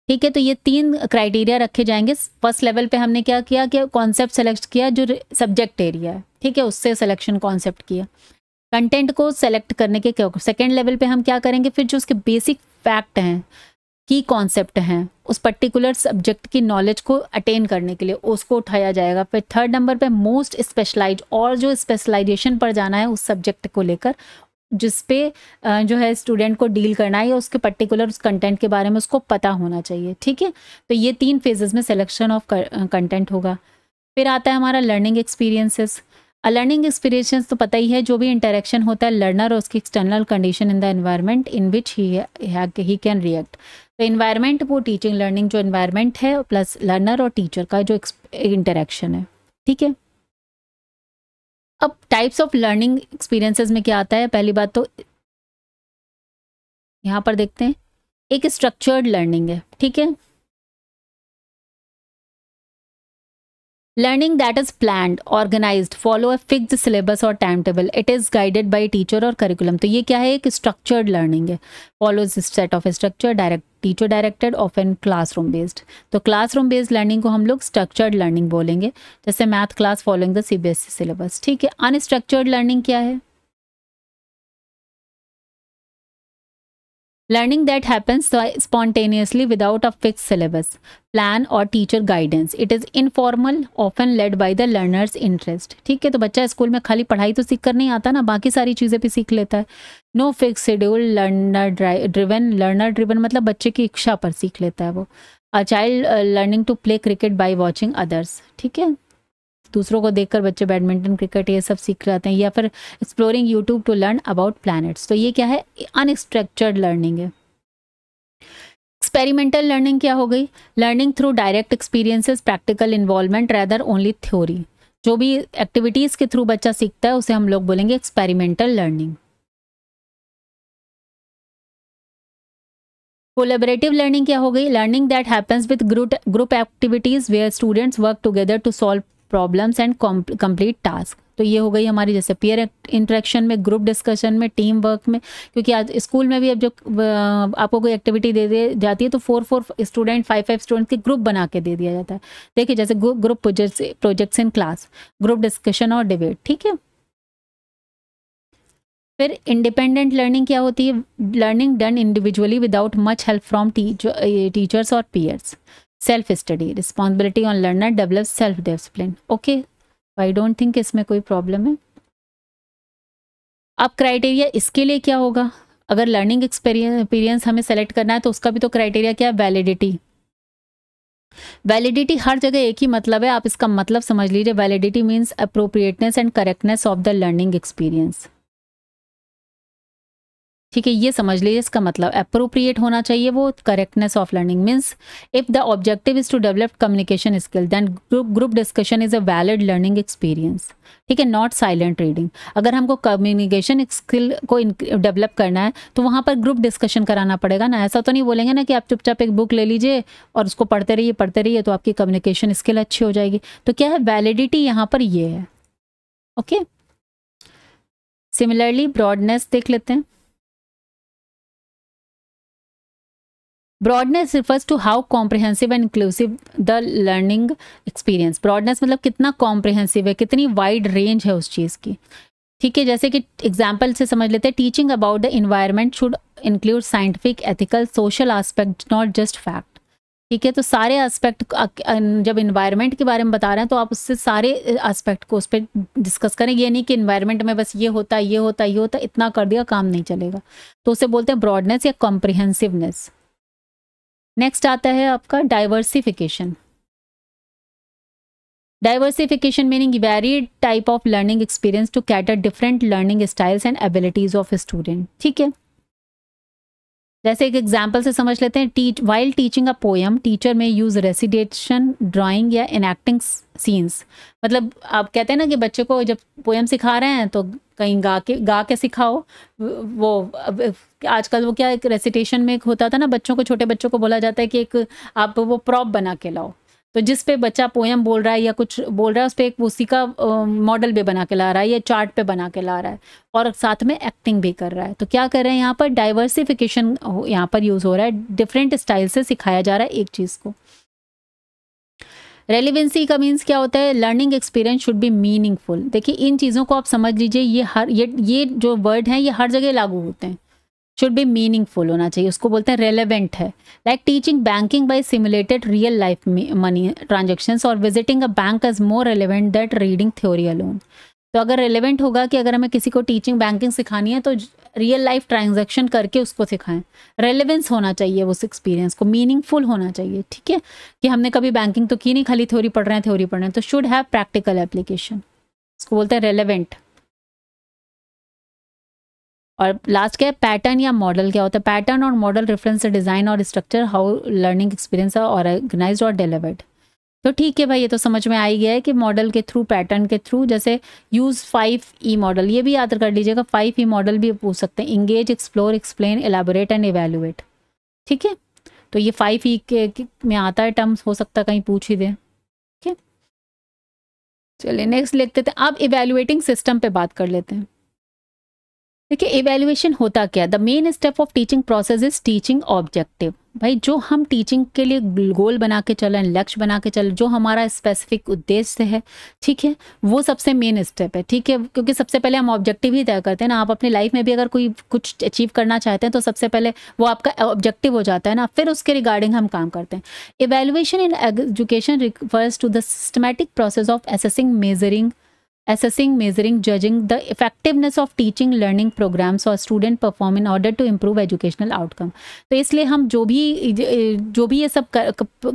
ठीक है, तो ये 3 criteria रखे जाएंगे। फर्स्ट लेवल पे हमने क्या किया कि कॉन्सेप्ट सेलेक्ट किया जो सब्जेक्ट एरिया है, ठीक है, उससे सिलेक्शन कॉन्सेप्ट किया। कंटेंट को सेलेक्ट करने के क्या, सेकेंड लेवल पे हम क्या करेंगे? फिर जो उसके बेसिक फैक्ट हैं की कॉन्सेप्ट हैं उस पर्टिकुलर सब्जेक्ट की नॉलेज को अटेन करने के लिए, उसको उठाया जाएगा। फिर थर्ड नंबर पे मोस्ट स्पेशलाइज, और जो स्पेशलाइजेशन पर जाना है उस सब्जेक्ट को लेकर, जिस पे जो है स्टूडेंट को डील करना है या उसके पर्टिकुलर उस कंटेंट के बारे में उसको पता होना चाहिए। ठीक है, तो ये 3 फेजेस में सिलेक्शन ऑफ कंटेंट होगा। फिर आता है हमारा लर्निंग एक्सपीरियंसेस। लर्निंग एक्सपीरियंसेस तो पता ही है, जो भी इंटरेक्शन होता है लर्नर और उसकी external condition in the environment in which he can react. तो इन्वायरमेंट वो टीचिंग लर्निंग जो इन्वायरमेंट है प्लस लर्नर और टीचर का जो इंटरेक्शन है। ठीक है, अब टाइप्स ऑफ लर्निंग एक्सपीरियंसेस में क्या आता है, पहली बात तो यहाँ पर देखते हैं, एक स्ट्रक्चर्ड लर्निंग है। ठीक है, learning that is planned, organized, follow a fixed syllabus और time table, it is guided by teacher और करिकुलम। तो ये क्या है, एक स्ट्रक्चर्ड लर्निंग है, follows set of structure, direct teacher directed, often classroom based. तो क्लासरूम बेस्ड लर्निंग को हम लोग स्ट्रक्चर्ड लर्निंग बोलेंगे, जैसे math class following the CBSE syllabus. ठीक है, अनस्ट्रक्चर्ड लर्निंग क्या है, learning that happens spontaneously without a fixed syllabus, plan or teacher guidance. It is informal, often led by the learner's interest. ठीक है, तो बच्चा स्कूल में खाली पढ़ाई तो सीख कर नहीं आता ना, बाकी सारी चीज़ें भी सीख लेता है। No fix schedule, learner driven मतलब बच्चे की इच्छा पर सीख लेता है वो। A child learning to play cricket by watching others. ठीक है, दूसरों को देखकर बच्चे बैडमिंटन क्रिकेट ये सब सीख जाते हैं, या फिर exploring YouTube to learn about planets. तो ये क्या है, अनस्ट्रक्चर्ड लर्निंग है। एक्सपेरिमेंटल लर्निंग क्या हो गई, learning through direct experiences, practical involvement rather only theory. जो भी एक्टिविटीज के थ्रू बच्चा सीखता है उसे हम लोग बोलेंगे एक्सपेरिमेंटल लर्निंग। कोलैबोरेटिव लर्निंग क्या हो गई, learning that happens with group activities where students work together to solve problems and complete task. तो ये हो गई हमारी जैसे पीयर इंटरेक्शन में, ग्रुप डिस्कशन में, टीम वर्क में। क्योंकि आज स्कूल में भी अब जो आपको कोई एक्टिविटी दे दी जाती है तो 4 स्टूडेंट 5 स्टूडेंट के ग्रुप बना के दे दिया जाता है। देखिए जैसे group projects in class, group discussion और डिबेट। ठीक है, फिर इंडिपेंडेंट लर्निंग क्या होती है, learning done individually without much help from teachers और peers. Self study, responsibility on learner, develop self discipline. Okay, I don't think इसमें कोई प्रॉब्लम है। अब क्राइटेरिया इसके लिए क्या होगा, अगर लर्निंग एक्सपीरियंस हमें सेलेक्ट करना है तो उसका भी तो क्राइटेरिया क्या है, वैलिडिटी। वैलिडिटी हर जगह एक ही मतलब है, आप इसका मतलब समझ लीजिए। Validity means appropriateness and correctness of the learning experience. ठीक है, ये समझ लीजिए इसका मतलब, अप्रोप्रिएट होना चाहिए वो, correctness of learning means if the objective is to develop communication skill then group discussion is a valid learning experience. ठीक है, नॉट साइलेंट रीडिंग। अगर हमको कम्युनिकेशन स्किल को डेवलप करना है तो वहाँ पर ग्रुप डिस्कशन कराना पड़ेगा ना। ऐसा तो नहीं बोलेंगे ना कि आप चुपचाप एक बुक ले लीजिए और उसको पढ़ते रहिए तो आपकी कम्युनिकेशन स्किल अच्छी हो जाएगी। तो क्या है, वैलिडिटी यहाँ पर ये है। ओके, सिमिलरली ब्रॉडनेस देख लेते हैं। Broadness refers to how comprehensive and inclusive the learning experience. Broadness मतलब कितना कॉम्प्रिहेंसिव है, कितनी वाइड रेंज है उस चीज़ की। ठीक है, जैसे कि एग्जाम्पल से समझ लेते हैं, teaching about the environment should include scientific, ethical, social aspect, not just fact. ठीक है, तो सारे एस्पेक्ट, जब इन्वायरमेंट के बारे में बता रहे हैं तो आप उससे सारे एस्पेक्ट को उस पर डिस्कस करें। ये नहीं कि इन्वायरमेंट में बस ये होता है, ये होता है, ये होता है, इतना कर दिया काम नहीं चलेगा। तो उसे बोलते हैं ब्रॉडनेस या कॉम्प्रिहेंसिवनेस। नेक्स्ट आता है आपका diversification. Diversification meaning varied type of learning experience to cater different learning styles and abilities of student. ठीक है, जैसे एक एग्जाम्पल से समझ लेते हैं, while teaching a poem teacher में यूज रेसिटेशन, ड्राइंग या इनएक्टिंग सीन्स। मतलब आप कहते हैं ना कि बच्चे को जब पोएम सिखा रहे हैं तो कहीं गा के सिखाओ। वो आजकल वो क्या, एक रेसिटेशन में एक होता था ना, बच्चों को, छोटे बच्चों को बोला जाता है कि एक आप वो प्रॉप बना के लाओ, तो जिस पे बच्चा पोएम बोल रहा है या कुछ बोल रहा है उस पर एक उसी का मॉडल भी बना के ला रहा है या चार्ट पे बना के ला रहा है और साथ में एक्टिंग भी कर रहा है। तो क्या कर रहे हैं यहाँ पर, डाइवर्सिफिकेशन यहाँ पर यूज हो रहा है, डिफरेंट स्टाइल से सिखाया जा रहा है एक चीज़ को। रेलिवेंसी का मीन्स क्या होता है, learning experience should be meaningful. देखिए इन चीज़ों को आप समझ लीजिए, ये जो वर्ड हैं ये हर जगह लागू होते हैं। शुड बी मीनिंगफुल होना चाहिए, उसको बोलते हैं रेलेवेंट है। Like teaching banking by simulated real life money transactions और visiting a bank is more relevant that reading theory alone. तो अगर रेलेवेंट होगा कि अगर हमें किसी को टीचिंग बैंकिंग सिखानी है तो रियल लाइफ ट्रांजैक्शन करके उसको सिखाएं। रेलेवेंस होना चाहिए उस एक्सपीरियंस को, मीनिंगफुल होना चाहिए, ठीक है, कि हमने कभी बैंकिंग तो की नहीं, खाली थ्योरी पढ़ रहे हैं, तो शुड हैव प्रैक्टिकल एप्लीकेशन, इसको बोलते हैं रेलेवेंट। और लास्ट क्या है, पैटर्न या मॉडल क्या होता है? पैटर्न और मॉडल रेफरेंस डिजाइन और structure how learning experience are organised और डिलीवर्ड। तो ठीक है भाई, ये तो समझ में आ ही गया है कि मॉडल के थ्रू, पैटर्न के थ्रू, जैसे यूज 5E मॉडल, ये भी याद कर लीजिएगा, 5E मॉडल भी पूछ सकते हैं, engage, explore, explain, elaborate and evaluate, ठीक है। तो ये 5E के में आता है टर्म्स, हो सकता है कहीं पूछ ही दे, ठीक है। चलिए नेक्स्ट लिख लेते हैं। अब इवैल्यूएटिंग सिस्टम पे बात कर लेते हैं। देखिए इवैल्यूएशन होता क्या है? The main step of teaching process is teaching objective. भाई जो हम टीचिंग के लिए गोल बना के चलें, लक्ष्य बना के चलें, जो हमारा स्पेसिफिक उद्देश्य है, ठीक है, वो सबसे मेन स्टेप है, ठीक है, क्योंकि सबसे पहले हम ऑब्जेक्टिव ही तय करते हैं ना। आप अपनी लाइफ में भी अगर कोई कुछ अचीव करना चाहते हैं तो सबसे पहले वो आपका ऑब्जेक्टिव हो जाता है ना, फिर उसके रिगार्डिंग हम काम करते हैं। Evaluation in education refers to the systematic process of assessing, measuring, judging the effectiveness of teaching, learning programs or student perform in order to improve educational outcome। तो इसलिए हम जो भी ये सब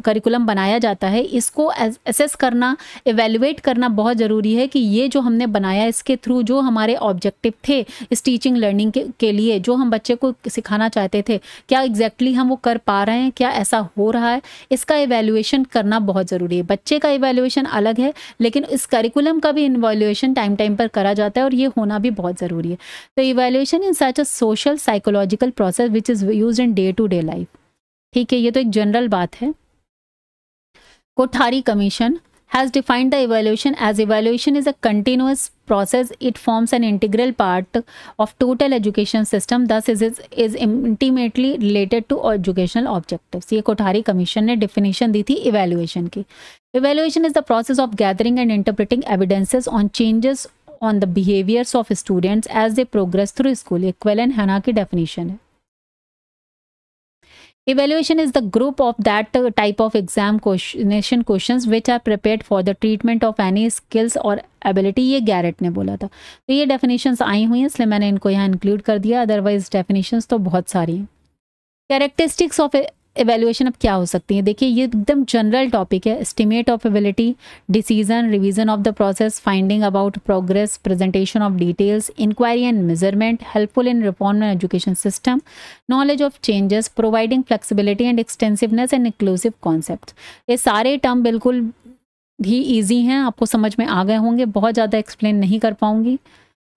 करिकुलम बनाया जाता है, इसको असेस करना, इवेल्युएट करना बहुत ज़रूरी है कि ये जो हमने बनाया, इसके थ्रू जो हमारे ऑब्जेक्टिव थे इस टीचिंग लर्निंग के लिए, जो हम बच्चे को सिखाना चाहते थे, क्या एग्जैक्टली हम वो कर पा रहे हैं, क्या ऐसा हो रहा है, इसका इवेल्युएशन करना बहुत ज़रूरी है। बच्चे का इवेल्युएशन अलग है, लेकिन इस करिकुलम का भी इवेल्युएशन टाइम पर करा जाता है और ये होना भी बहुत ज़रूरी है। तो evaluation in such a social psychological process which is used in day to day life, ठीक है, ये तो एक जनरल बात है। Kothari commission has defined the evaluation as evaluation is a continuous process. It forms an integral part of total education system, thus is intimately related to educational objectives। ये Kothari commission ने definition दी थी evaluation की। Evaluation is the process of gathering and interpreting evidences on changes on the behaviors of students as they progress through school। ये क्वेलन हैना की definition है। Evaluation is the group of that type of examination questions which are prepared for the treatment of any skills or ability। ये Garrett ने बोला था। तो ये definitions आई हुई हैं, इसलिए मैंने इनको यहाँ इंक्लूड कर दिया, अदरवाइज definitions तो बहुत सारी हैं। Characteristics of evaluation अब क्या हो सकती है? देखिए ये एकदम जनरल टॉपिक है। Estimate of ability, decision, revision of the process, finding about progress, presentation of details, inquiry and measurement, helpful in reform education system, knowledge of changes, providing flexibility and extensiveness and inclusive concept. ये सारे term बिल्कुल भी easy हैं, आपको समझ में आ गए होंगे, बहुत ज़्यादा एक्सप्लेन नहीं कर पाऊंगी,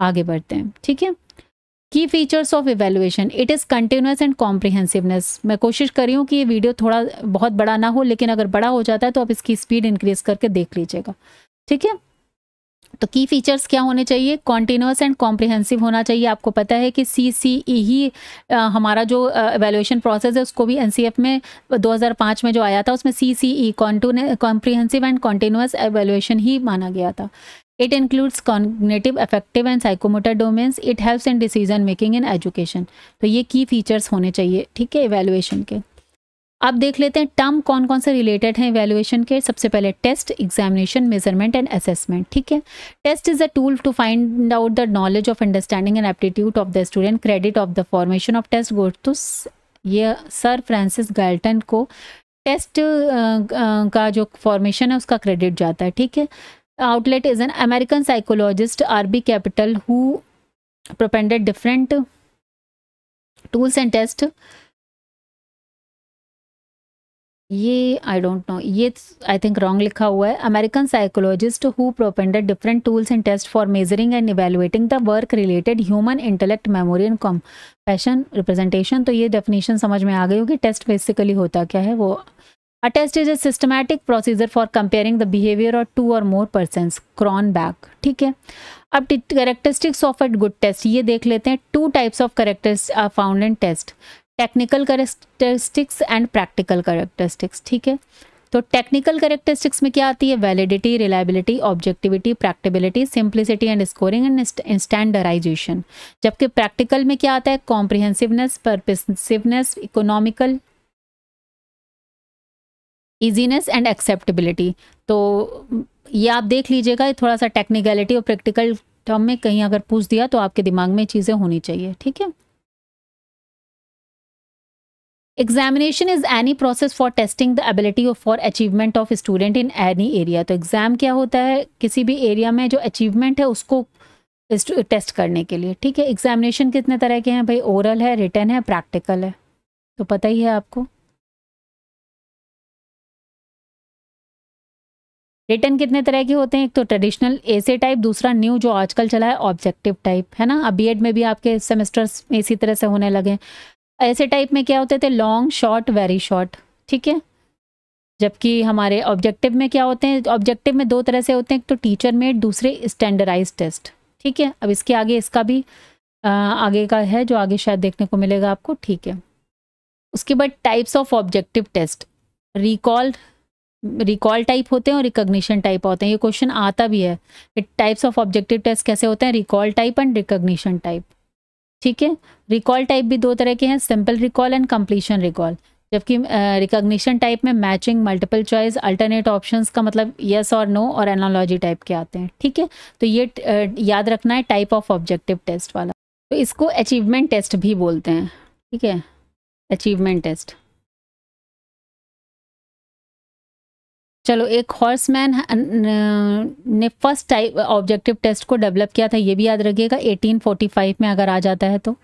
आगे बढ़ते हैं, ठीक है। Key features of evaluation, it is continuous and comprehensiveness. मैं कोशिश कर रही हूँ कि ये वीडियो थोड़ा बहुत बड़ा ना हो, लेकिन अगर बड़ा हो जाता है तो आप इसकी स्पीड इंक्रीज करके देख लीजिएगा, ठीक है। तो की फीचर्स क्या होने चाहिए? कॉन्टिन्यूस एंड कॉम्प्रिहेंसिव होना चाहिए। आपको पता है कि CCE ही हमारा जो इवेल्युएशन प्रोसेस है उसको भी NCF में 2005 में जो आया था उसमें CCE comprehensive and continuous evaluation ही माना गया था। It includes cognitive, affective and psychomotor domains. It helps in decision making in education। तो ये की फीचर्स होने चाहिए, ठीक है, इवेल्युएशन के। अब देख लेते हैं टर्म कौन कौन से रिलेटेड हैं इवेल्युएशन के। सबसे पहले test, examination, measurement and assessment, ठीक है। Test is a tool to find out the knowledge of understanding and aptitude of the student. Credit of the formation of test goes to ये sir Francis Galton को test का जो formation है उसका credit जाता है, ठीक है। Outlet is an American psychologist R.B. Capital who propounded different tools and tests। ये आई डोंट नो, ये आई थिंक रॉन्ग लिखा हुआ है। American psychologist who propounded different tools and tests for measuring and evaluating the work related human intellect, memory and compassion representation। तो ये definition समझ में आ गई होगी। टेस्ट बेसिकली होता क्या है वो। A test is a systematic procedure for comparing the behavior of two or more persons। Cronbach, ठीक है। अब characteristics of a good test ये देख लेते हैं। Two types of characteristics are found in test, technical characteristics and practical characteristics, ठीक है। तो टेक्निकल कैरेक्टरिस्टिक्स में क्या आती है? Validity, reliability, objectivity, practicability, simplicity and scoring and standardization. जबकि प्रैक्टिकल में क्या आता है? Comprehensiveness, permissiveness, economical, easiness and acceptability. तो ये आप देख लीजिएगा, थोड़ा सा टेक्निकलिटी और प्रैक्टिकल टर्म में कहीं अगर पूछ दिया तो आपके दिमाग में चीज़ें होनी चाहिए, ठीक है। Examination is any process for testing the ability of for achievement of student in any area. तो एग्जाम क्या होता है? किसी भी एरिया में जो अचीवमेंट है उसको टेस्ट करने के लिए, ठीक है। एग्जामिनेशन कितने तरह के हैं भाई? ओरल है, रिटन है, प्रैक्टिकल है, तो पता ही है आपको। रिटन कितने तरह के होते हैं? एक तो ट्रेडिशनल एसे टाइप, दूसरा न्यू जो आजकल चला है ऑब्जेक्टिव टाइप, है ना। अब बीएड में भी आपके सेमेस्टर्स में इसी तरह से होने लगे। ऐसे टाइप में क्या होते थे? लॉन्ग, शॉर्ट, वेरी शॉर्ट, ठीक है। जबकि हमारे ऑब्जेक्टिव में क्या होते हैं? ऑब्जेक्टिव में दो तरह से होते हैं, एक तो टीचर मेड, दूसरे स्टैंडर्डाइज टेस्ट, ठीक है। अब इसके आगे इसका भी आगे का है जो आगे शायद देखने को मिलेगा आपको, ठीक है। उसके बाद types of objective test, recall type होते हैं और रिकॉग्निशन टाइप होते हैं। ये क्वेश्चन आता भी है कि टाइप्स ऑफ ऑब्जेक्टिव टेस्ट कैसे होते हैं? Recall type and recognition type, ठीक है। रिकॉल टाइप भी दो तरह के हैं, simple recall and completion recall. जबकि रिकॉग्निशन टाइप में matching, multiple choice, alternate options का मतलब यस और नो और एनालॉजी टाइप के आते हैं, ठीक है। तो ये याद रखना है टाइप ऑफ ऑब्जेक्टिव टेस्ट वाला। तो इसको अचीवमेंट टेस्ट भी बोलते हैं, ठीक है, अचीवमेंट टेस्ट। चलो, एक हॉर्समैन ने फर्स्ट टाइप ऑब्जेक्टिव टेस्ट को डेवलप किया था, ये भी याद रखिएगा, 1845 में अगर आ जाता है तो।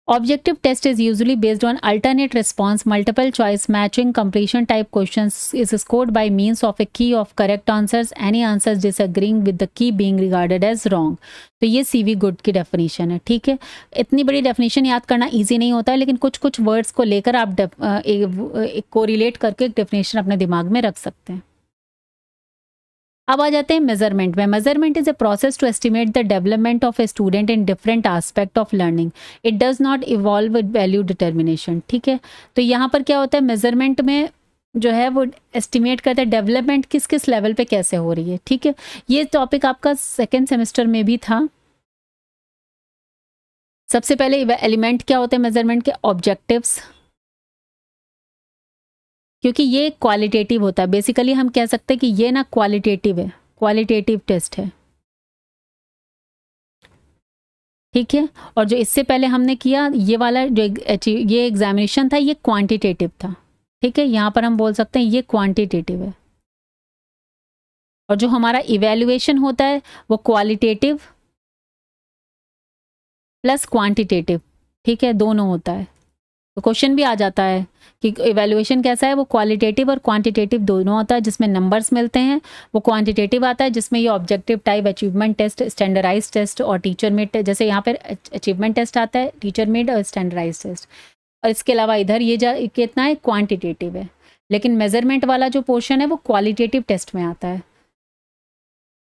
Objective test is usually based on alternate response, multiple choice, matching, completion type questions is scored by means of a key of correct answers, any answers disagreeing with the key being regarded as wrong। तो ये CV good की definition है, ठीक है। इतनी बड़ी definition याद करना इजी नहीं होता है, लेकिन कुछ कुछ वर्ड्स को लेकर आप कोरिलेट करके एक डेफिनेशन अपने दिमाग में रख सकते हैं। अब आ जाते हैं मेजरमेंट में। Measurement is a process to estimate the development of a student in different aspect of learning. It does not evolve with value determination, ठीक है। तो यहाँ पर क्या होता है? मेजरमेंट में जो है वो एस्टिमेट करते हैं डेवलपमेंट किस किस लेवल पे कैसे हो रही है, ठीक है। ये टॉपिक आपका सेकेंड सेमेस्टर में भी था। सबसे पहले एलिमेंट क्या होते हैं मेजरमेंट के? ऑब्जेक्टिव्स, क्योंकि ये क्वालिटेटिव होता है। बेसिकली हम कह सकते हैं कि ये ना क्वालिटेटिव है, क्वालिटेटिव टेस्ट है, ठीक है। और जो इससे पहले हमने किया ये वाला जो ये एग्जामिनेशन था, ये क्वांटिटेटिव था, ठीक है। यहाँ पर हम बोल सकते हैं ये क्वांटिटेटिव है। और जो हमारा इवैल्यूएशन होता है वो क्वालिटेटिव प्लस क्वांटिटेटिव, ठीक है, दोनों होता है। तो क्वेश्चन भी आ जाता है कि इवैल्यूएशन कैसा है? वो क्वालिटेटिव और क्वांटिटेटिव दोनों आता है, जिसमें नंबर्स मिलते हैं। वो क्वांटिटेटिव आता है जिसमें ये objective type, achievement test, standardise test और टीचर मेड टेस्ट। जैसे यहाँ पर अचीवमेंट टेस्ट आता है, टीचर मेड और स्टैंडर्डाइज टेस्ट। और इसके अलावा इधर ये कितना है? क्वांटिटेटिव है। लेकिन मेजरमेंट वाला जो पोर्शन है वो क्वालिटेटिव टेस्ट में आता है,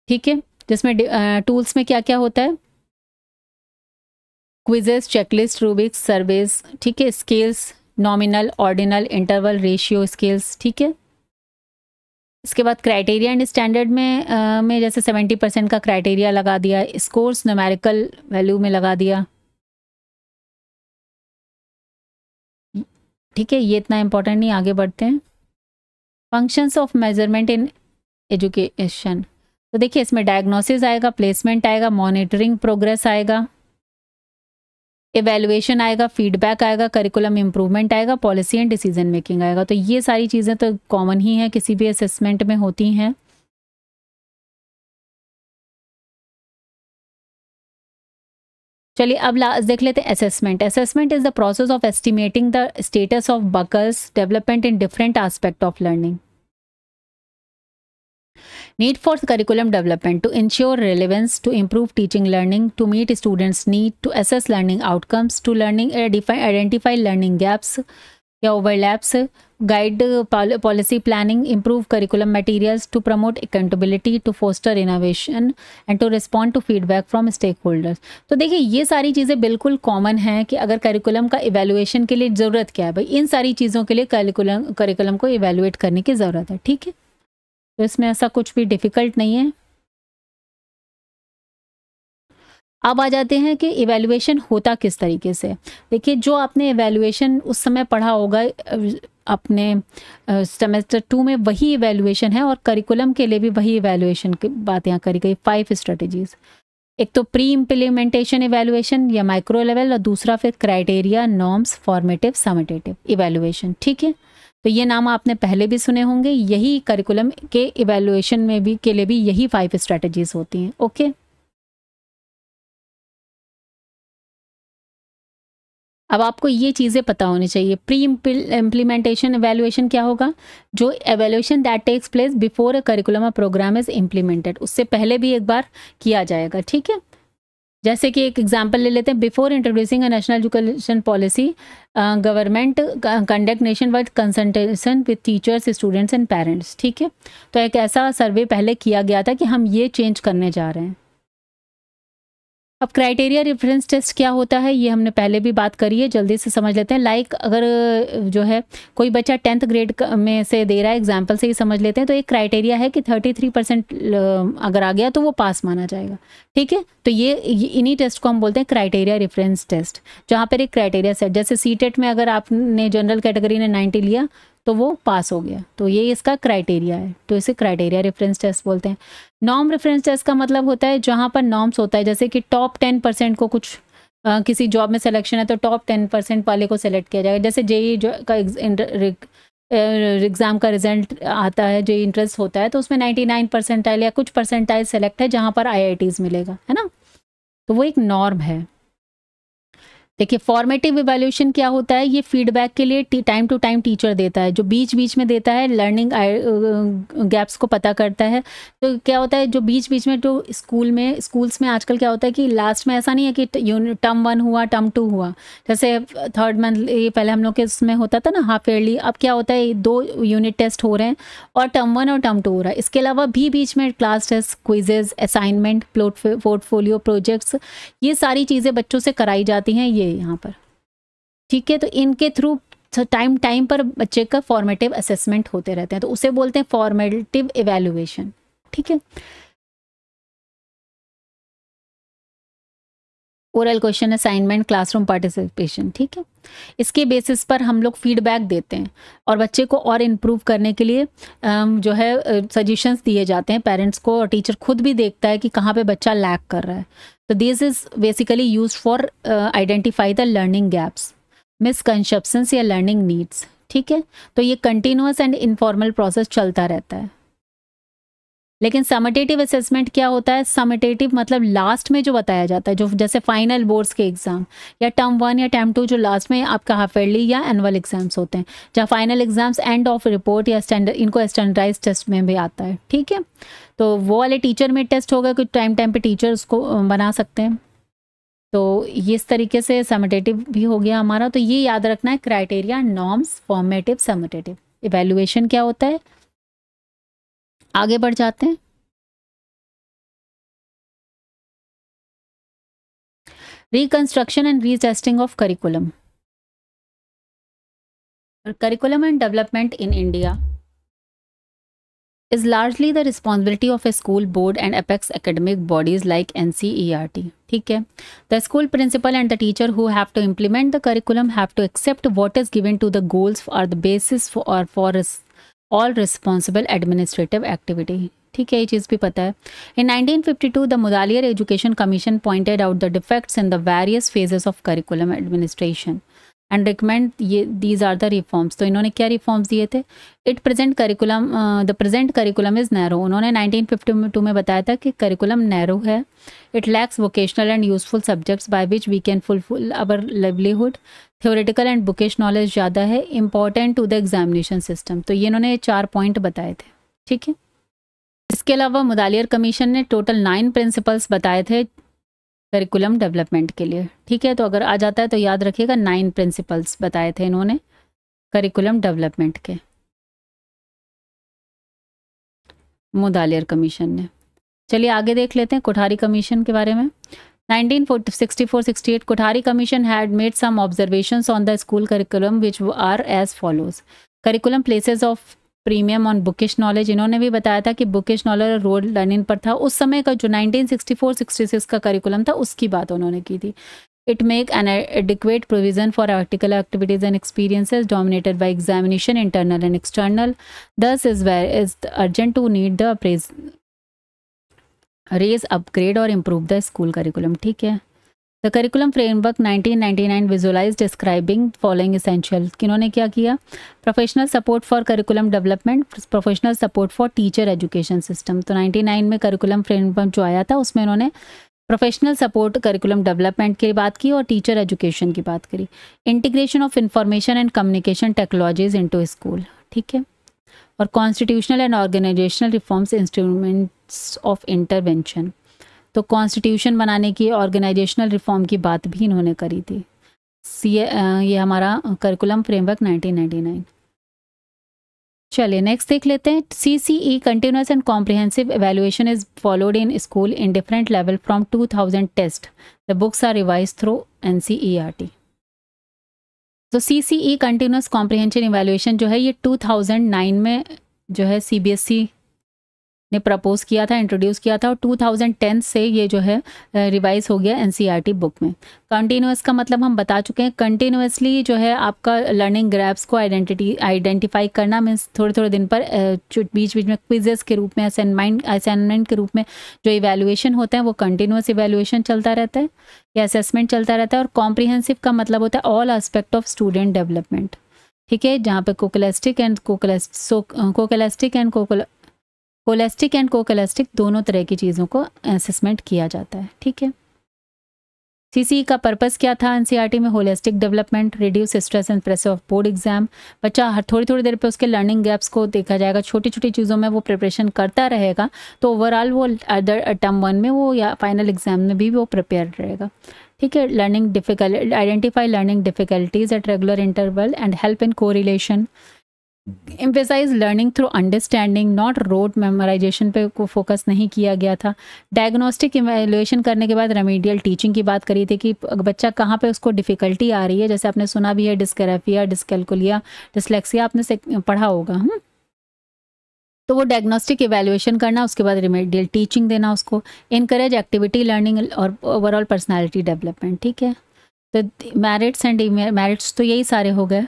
ठीक है, जिसमें टूल्स में क्या क्या होता है? क्विजेस, चेकलिस्ट, रूबिक्स, सर्वेज, ठीक है, scales, nominal, ordinal, interval, ratio scales, ठीक है। इसके बाद क्राइटेरिया एंड स्टैंडर्ड में जैसे 70% का क्राइटेरिया लगा दिया, स्कोर्स न्यूमेरिकल वैल्यू में लगा दिया, ठीक है। ये इतना इंपॉर्टेंट नहीं, आगे बढ़ते हैं। Functions of measurement in education. तो देखिए इसमें डायग्नोसिस आएगा, प्लेसमेंट आएगा, मॉनिटरिंग प्रोग्रेस आएगा, इवैल्यूएशन आएगा, फीडबैक आएगा, करिकुलम इंप्रूवमेंट आएगा, पॉलिसी एंड डिसीजन मेकिंग आएगा। तो ये सारी चीज़ें तो कॉमन ही हैं, किसी भी असेसमेंट में होती हैं। चलिए अब लास्ट देख लेते हैं assessment. Assessment is the process of estimating the status of buckles development in different aspect of learning. Need for curriculum development to ensure relevance, to improve teaching learning, to meet students' need, to assess learning outcomes, to identify learning gaps, या overlaps, guide policy planning, improve curriculum materials, to promote accountability, to foster innovation and to respond to feedback from stakeholders. तो देखिए ये सारी चीज़ें बिल्कुल common हैं कि अगर करिकुलम का इवेल्युएशन के लिए ज़रूरत क्या है भाई, इन सारी चीज़ों के लिए करिकुलम को इवेल्युएट करने की ज़रूरत है। ठीक है, तो इसमें ऐसा कुछ भी डिफ़िकल्ट नहीं है। अब आ जाते हैं कि इवैल्यूएशन होता किस तरीके से। देखिए जो आपने इवैल्यूएशन उस समय पढ़ा होगा अपने सेमेस्टर 2 में, वही इवैल्यूएशन है और करिकुलम के लिए भी वही इवैल्यूएशन की बात यहाँ करी गई। 5 स्ट्रेटजीज, एक तो प्री इम्प्लीमेंटेशन इवैल्यूएशन या माइक्रो लेवल, और दूसरा फिर criteria, norms, formative, summative evaluation. ठीक है, तो ये नाम आपने पहले भी सुने होंगे। यही करिकुलम के इवैल्यूएशन में भी के लिए भी यही 5 स्ट्रेटजीज होती हैं। ओके, अब आपको ये चीज़ें पता होनी चाहिए। प्री इम्प्लीमेंटेशन एवेल्युएशन क्या होगा? जो evaluation that takes place before a curriculum programme is implemented, उससे पहले भी एक बार किया जाएगा। ठीक है, जैसे कि एक एग्जांपल ले लेते हैं। Before introducing a national education policy, government conduct nation wide consultation with teachers, students and parents. ठीक है, तो एक ऐसा सर्वे पहले किया गया था कि हम ये चेंज करने जा रहे हैं। अब क्राइटेरिया रेफरेंस टेस्ट क्या होता है, ये हमने पहले भी बात करी है, जल्दी से समझ लेते हैं। लाइक अगर जो है कोई बच्चा 10th ग्रेड में से दे रहा है, एग्जाम्पल से ही समझ लेते हैं, तो एक क्राइटेरिया है कि 33% अगर आ गया तो वो पास माना जाएगा। ठीक है, तो ये इन्हीं टेस्ट को हम बोलते हैं क्राइटेरिया रेफरेंस टेस्ट, जहाँ पर एक क्राइटेरिया सेट, जैसे सीटेट में अगर आपने जनरल कैटेगरी ने 90 लिया तो वो पास हो गया, तो ये इसका क्राइटेरिया है, तो इसे क्राइटेरिया रेफरेंस टेस्ट बोलते हैं। नॉर्म रेफरेंस टेस्ट का मतलब होता है जहाँ पर नॉर्म्स होता है, जैसे कि टॉप 10% को कुछ किसी जॉब में सिलेक्शन है तो टॉप 10% वाले को सिलेक्ट किया जाएगा। जैसे जेई जो का एग्ज़ाम का रिजल्ट आता है, जो इंटरेस्ट होता है, तो उसमें 99 परसेंटाइल या कुछ परसेंटाइल सेलेक्ट है जहाँ पर IITs मिलेगा, है ना, तो वो एक नॉर्म है। देखिए फॉर्मेटिव इवैल्यूएशन क्या होता है, ये फीडबैक के लिए टाइम टू टाइम टीचर देता है, जो बीच बीच में देता है, लर्निंग गैप्स को पता करता है। तो क्या होता है, जो बीच बीच में जो स्कूल्स में आजकल क्या होता है कि लास्ट में ऐसा नहीं है कि टर्म 1 हुआ, टर्म 2 हुआ, जैसे 3rd मंथ ये पहले हम लोग के उसमें होता था ना हाफ ईयरली, अब क्या होता है 2 यूनिट टेस्ट हो रहे हैं और टर्म 1 और टर्म 2 हो रहा है। इसके अलावा भी बीच में class test, quizzes, assignment, portfolio projects, ये सारी चीज़ें बच्चों से कराई जाती हैं ये यहाँ पर। ठीक है, तो इनके थ्रू टाइम पर बच्चे का फॉर्मेटिव असेसमेंट होते रहते हैं, तो उसे बोलते हैं फॉर्मेटिव इवैल्यूएशन। ठीक है, oral question, assignment, classroom participation. ठीक है, इसके बेसिस पर हम लोग फीडबैक देते हैं और बच्चे को और इम्प्रूव करने के लिए जो है सजेशंस दिए जाते हैं पेरेंट्स को, और टीचर खुद भी देखता है कि कहाँ पे बच्चा लैक कर रहा है। तो this is basically used for identify the learning gaps, misconceptions या लर्निंग नीड्स। ठीक है, तो ये कंटिन्यूअस एंड इनफॉर्मल प्रोसेस चलता रहता है। लेकिन समेटेटिव असेसमेंट क्या होता है? समेटेटिव मतलब लास्ट में जो बताया जाता है, जो जैसे फाइनल बोर्ड्स के एग्जाम या टर्म 1 या टर्म 2 जो लास्ट में आपका हाफ ईयरली या एनुअल एग्जाम्स होते हैं, जहाँ final exams end of report या स्टैंडर्ड, इनको स्टैंडर्डाइज टेस्ट में भी आता है। ठीक है, तो वो वाले टीचर में टेस्ट होगा, कुछ टाइम पे टीचर उसको बना सकते हैं। तो ये इस तरीके से समेटेटिव भी हो गया हमारा। तो ये याद रखना है, क्राइटेरिया, नॉर्म्स, फॉर्मेटिव, समेटेटिव। इवैल्यूएशन क्या होता है, आगे बढ़ जाते हैं। Reconstruction and retesting of curriculum. Curriculum and development in India is largely the responsibility of a school board and apex academic bodies like NCERT. ठीक है, the school principal and the teacher who have to implement the curriculum have to accept what is given to the goals are the basis for all responsible administrative activity. ठीक है, ये चीज़ भी पता है। In 1952, the Mudaliar Education Commission pointed out the defects in the various phases of curriculum administration and recommend these are the reforms. तो इन्होंने क्या reforms दिए थे? The present curriculum is narrow. उन्होंने 1952 में बताया था कि curriculum narrow है. It lacks vocational and useful subjects by which we can fulfill our livelihood. Theoretical and bookish knowledge ज़्यादा है. Important to the examination system. तो ये इन्होंने 4 पॉइंट बताए थे। ठीक है, इसके अलावा मुदालियर कमीशन ने टोटल 9 प्रिंसिपल्स बताए थे करिकुलम डेवलपमेंट के लिए। ठीक है, तो अगर आ जाता है तो याद रखिएगा 9 प्रिंसिपल्स बताए थे इन्होंने करिकुलम डेवलपमेंट के, मुदालियर कमीशन ने। चलिए आगे देख लेते हैं कोठारी कमीशन के बारे में। 1964-68 Kothari commission had made some observations on the school curriculum which are as follows. Curriculum places of premium on bookish knowledge, इन्होंने भी बताया था कि बुकिश नॉलेज रोड लर्निंग पर था। उस समय का जो 1964-66 का करिकुलम था उसकी बात उन्होंने की थी। It make an adequate provision for article activities and experiences dominated by examination, internal and external. Thus, is urgent to need the raise, upgrade or improve the school curriculum. ठीक है। The curriculum framework 1999 visualized describing following essential. किन्होंने क्या किया? Professional support for curriculum development, professional support for teacher education system. तो 99 में curriculum framework जो आया था उसमें उन्होंने प्रोफेशनल सपोर्ट करिकुलम डेवलपमेंट की बात की और टीचर एजुकेशन की बात करी। Integration of information and communication technologies into school, ठीक है। और constitutional and organisational reforms instruments of intervention, तो कॉन्स्टिट्यूशन बनाने की ऑर्गेनाइजेशनल रिफॉर्म की बात भी इन्होंने करी थी। ये हमारा करिकुलम फ्रेमवर्क 1999। चलिए नेक्स्ट देख लेते हैं। CCE continuous and comprehensive evaluation is followed in school in different level from 2000 test. The books are revise through NCERT। तो CCE कंटिन्यूस कॉम्प्रिहेंशन एवेल्युएशन जो है ये 2009 में जो है CBSE ने प्रपोज किया था, इंट्रोड्यूस किया था और 2010 से ये जो है रिवाइज हो गया NCERT बुक में। कंटिन्यूस का मतलब हम बता चुके हैं, कंटिन्यूसली जो है आपका लर्निंग ग्रैप्स को आइडेंटिफाई करना, मीन्स थोड़े थोड़े दिन पर बीच बीच में क्विजेस के रूप में, असाइनमेंट के रूप में जो इवैल्यूएशन होता है वो कंटिन्यूस इवैल्यूएशन चलता रहता है या असेसमेंट चलता रहता है। और कॉम्प्रिहेंसिव का मतलब होता है all aspect of student development, ठीक है, जहाँ पे कोकोलेस्टिक एंड कोकोलेस्टिक दोनों तरह की चीज़ों को असेसमेंट किया जाता है, ठीक है। CCE का पर्पस क्या था NCERT में? Holistic development, reduce stress and pressure of board exam. बच्चा हर थोड़ी देर पे उसके लर्निंग गैप्स को देखा जाएगा, छोटी छोटी चीज़ों में वो प्रिपरेशन करता रहेगा तो ओवरऑल वो अदर टर्म 1 में वो या फाइनल एग्जाम में भी वो प्रिपेयर रहेगा, ठीक है। Identify learning difficulties at regular interval and help in correlation. Emphasise learning through understanding, not rote memorisation पे को फोकस नहीं किया गया था। डायग्नोस्टिक इवैल्यूएशन करने के बाद रेमेडियल टीचिंग की बात करी थी कि बच्चा कहाँ पे उसको डिफ़िकल्टी आ रही है, जैसे आपने सुना भी है डिस्ग्राफिया, डिस्कैल्कुलिया, डिसलेक्सिया आपने से पढ़ा होगा। तो वो डायग्नोस्टिक इवैल्यूएशन करना, उसके बाद रेमेडियल टीचिंग देना उसको। इनकरेज एक्टिविटी लर्निंग और ओवरऑल पर्सनैलिटी डेवलपमेंट, ठीक है। तो मेरिट्स एंड डीमेरिट्स तो यही सारे हो गए।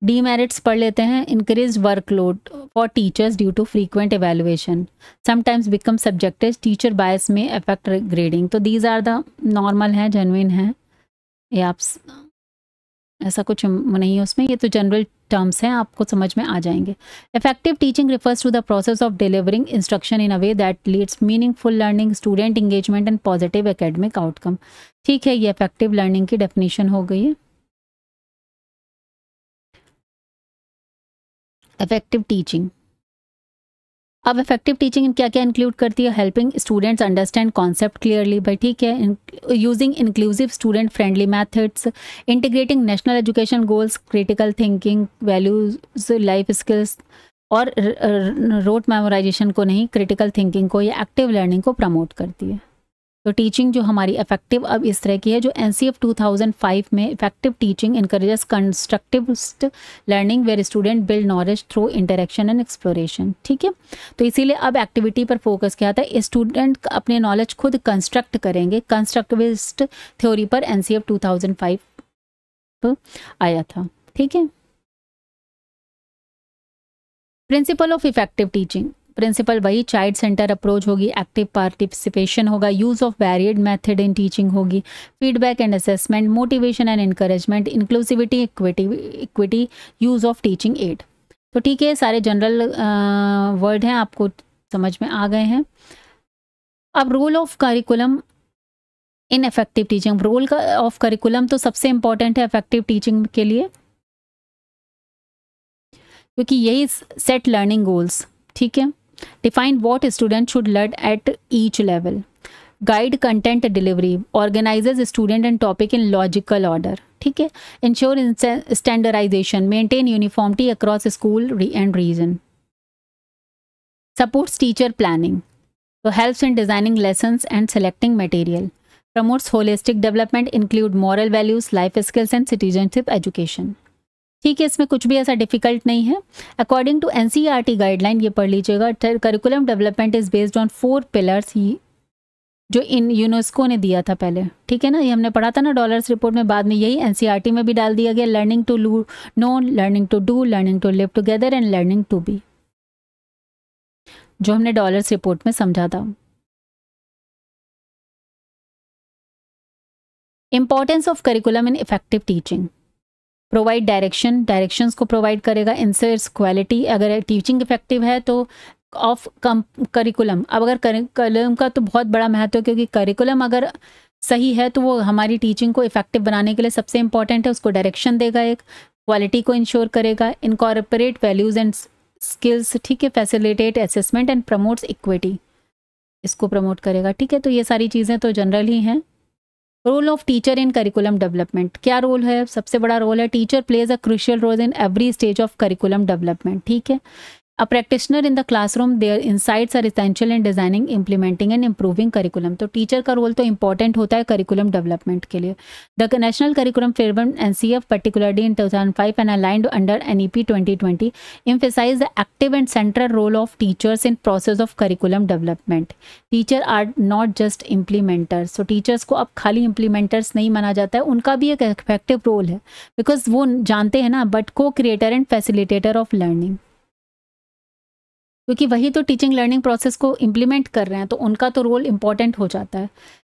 डीमेरिट्स पढ़ लेते हैं। Increase workload for teachers due to frequent evaluation, sometimes become subjective, teacher bias may affect grading. तो दीज आर द नॉर्मल हैं, जेन्युइन हैं, ये आप ऐसा कुछ नहीं है उसमें, ये तो जनरल टर्म्स हैं, आपको समझ में आ जाएंगे। Effective teaching refers to the process of delivering instruction in a way that leads meaningful learning, student engagement and positive academic outcome, ठीक है। ये इफेक्टिव लर्निंग की डेफिनेशन हो गई है। इफेक्टिव टीचिंग, अब इफेक्टिव टीचिंग क्या क्या इंक्लूड करती है? Helping students understand concept clearly, भाई ठीक है, using inclusive student friendly methods, integrating national education goals, critical thinking, values, life skills, और रोट मेमोराइजेशन को नहीं, क्रिटिकल थिंकिंग को या एक्टिव लर्निंग को प्रमोट करती है। तो टीचिंग जो हमारी इफेक्टिव अब इस तरह की है, जो NCF 2005 में effective teaching encourages constructivist learning where student build knowledge through interaction and exploration, ठीक है। तो इसीलिए अब एक्टिविटी पर फोकस किया था, स्टूडेंट अपने नॉलेज खुद कंस्ट्रक्ट करेंगे। कंस्ट्रक्टिविस्ट थ्योरी पर NCF 2005 आया था, ठीक है। Principle of effective teaching, principle वही चाइल्ड सेंटर अप्रोच होगी, एक्टिव पार्टिसिपेशन होगा, use of varied method in teaching होगी, feedback and assessment, motivation and encouragement, inclusivity, equity, use of teaching aid. तो ठीक है, सारे जनरल वर्ड हैं, आपको समझ में आ गए हैं। अब role of curriculum in effective teaching, role का ऑफ करिकुलम तो सबसे इंपॉर्टेंट है इफेक्टिव टीचिंग के लिए, क्योंकि यही सेट लर्निंग गोल्स, ठीक है। Define what student should learn at each level. Guide content delivery. Organizes student and topic in logical order. ठीक है। Ensure standardization, maintain uniformity across school and region, supports teacher planning, तो helps in designing lessons and selecting material, promotes holistic development, include moral values, life skills and citizenship education. ठीक है, इसमें कुछ भी ऐसा difficult नहीं है। अकॉर्डिंग टू एनसीईआरटी गाइडलाइन, ये पढ़ लीजिएगा, curriculum development is based on 4 pillars, जो इन यूनेस्को ने दिया था पहले, ठीक है ना, ये हमने पढ़ा था ना डॉलर्स रिपोर्ट में, बाद में यही एनसीईआरटी में भी डाल दिया गया, learning to know, learning to do, learning to live together and learning to be, जो हमने डॉलर्स रिपोर्ट में समझा था। Importance of curriculum in effective teaching, provide direction, directions को प्रोवाइड करेगा, इंसर्स क्वालिटी, अगर टीचिंग इफेक्टिव है तो ऑफ करिकुलम। अब अगर करिकुलम का तो बहुत बड़ा महत्व है, क्योंकि करिकुलम अगर सही है तो वो हमारी टीचिंग को इफेक्टिव बनाने के लिए सबसे इंपॉर्टेंट है, उसको डायरेक्शन देगा, एक क्वालिटी को इंश्योर करेगा, इनकॉर्पोरेट वैल्यूज एंड स्किल्स, ठीक है, facilitate assessment and promotes equity, इसको प्रमोट करेगा, ठीक है। तो ये सारी चीज़ें तो जनरल ही हैं। Role of teacher in curriculum development, क्या रोल है? सबसे बड़ा रोल है, teacher plays a crucial role in every stage of curriculum development, ठीक है। A practitioner in the classroom, their insights are essential in designing, implementing and improving curriculum. तो teacher का role तो इंपॉर्टेंट होता है करिकुलम डेवलपमेंट के लिए। The national curriculum framework NCF particularly in 2005 and aligned under NEP 2020 emphasize the active and central role of teachers in process of curriculum development. Teacher are not just implementers. So teachers को अब खाली implementers नहीं माना जाता है, उनका भी एक effective रोल है, because वो जानते हैं ना, but co-creator and facilitator of learning, क्योंकि वही तो टीचिंग लर्निंग प्रोसेस को इम्प्लीमेंट कर रहे हैं, तो उनका तो रोल इम्पॉर्टेंट हो जाता है।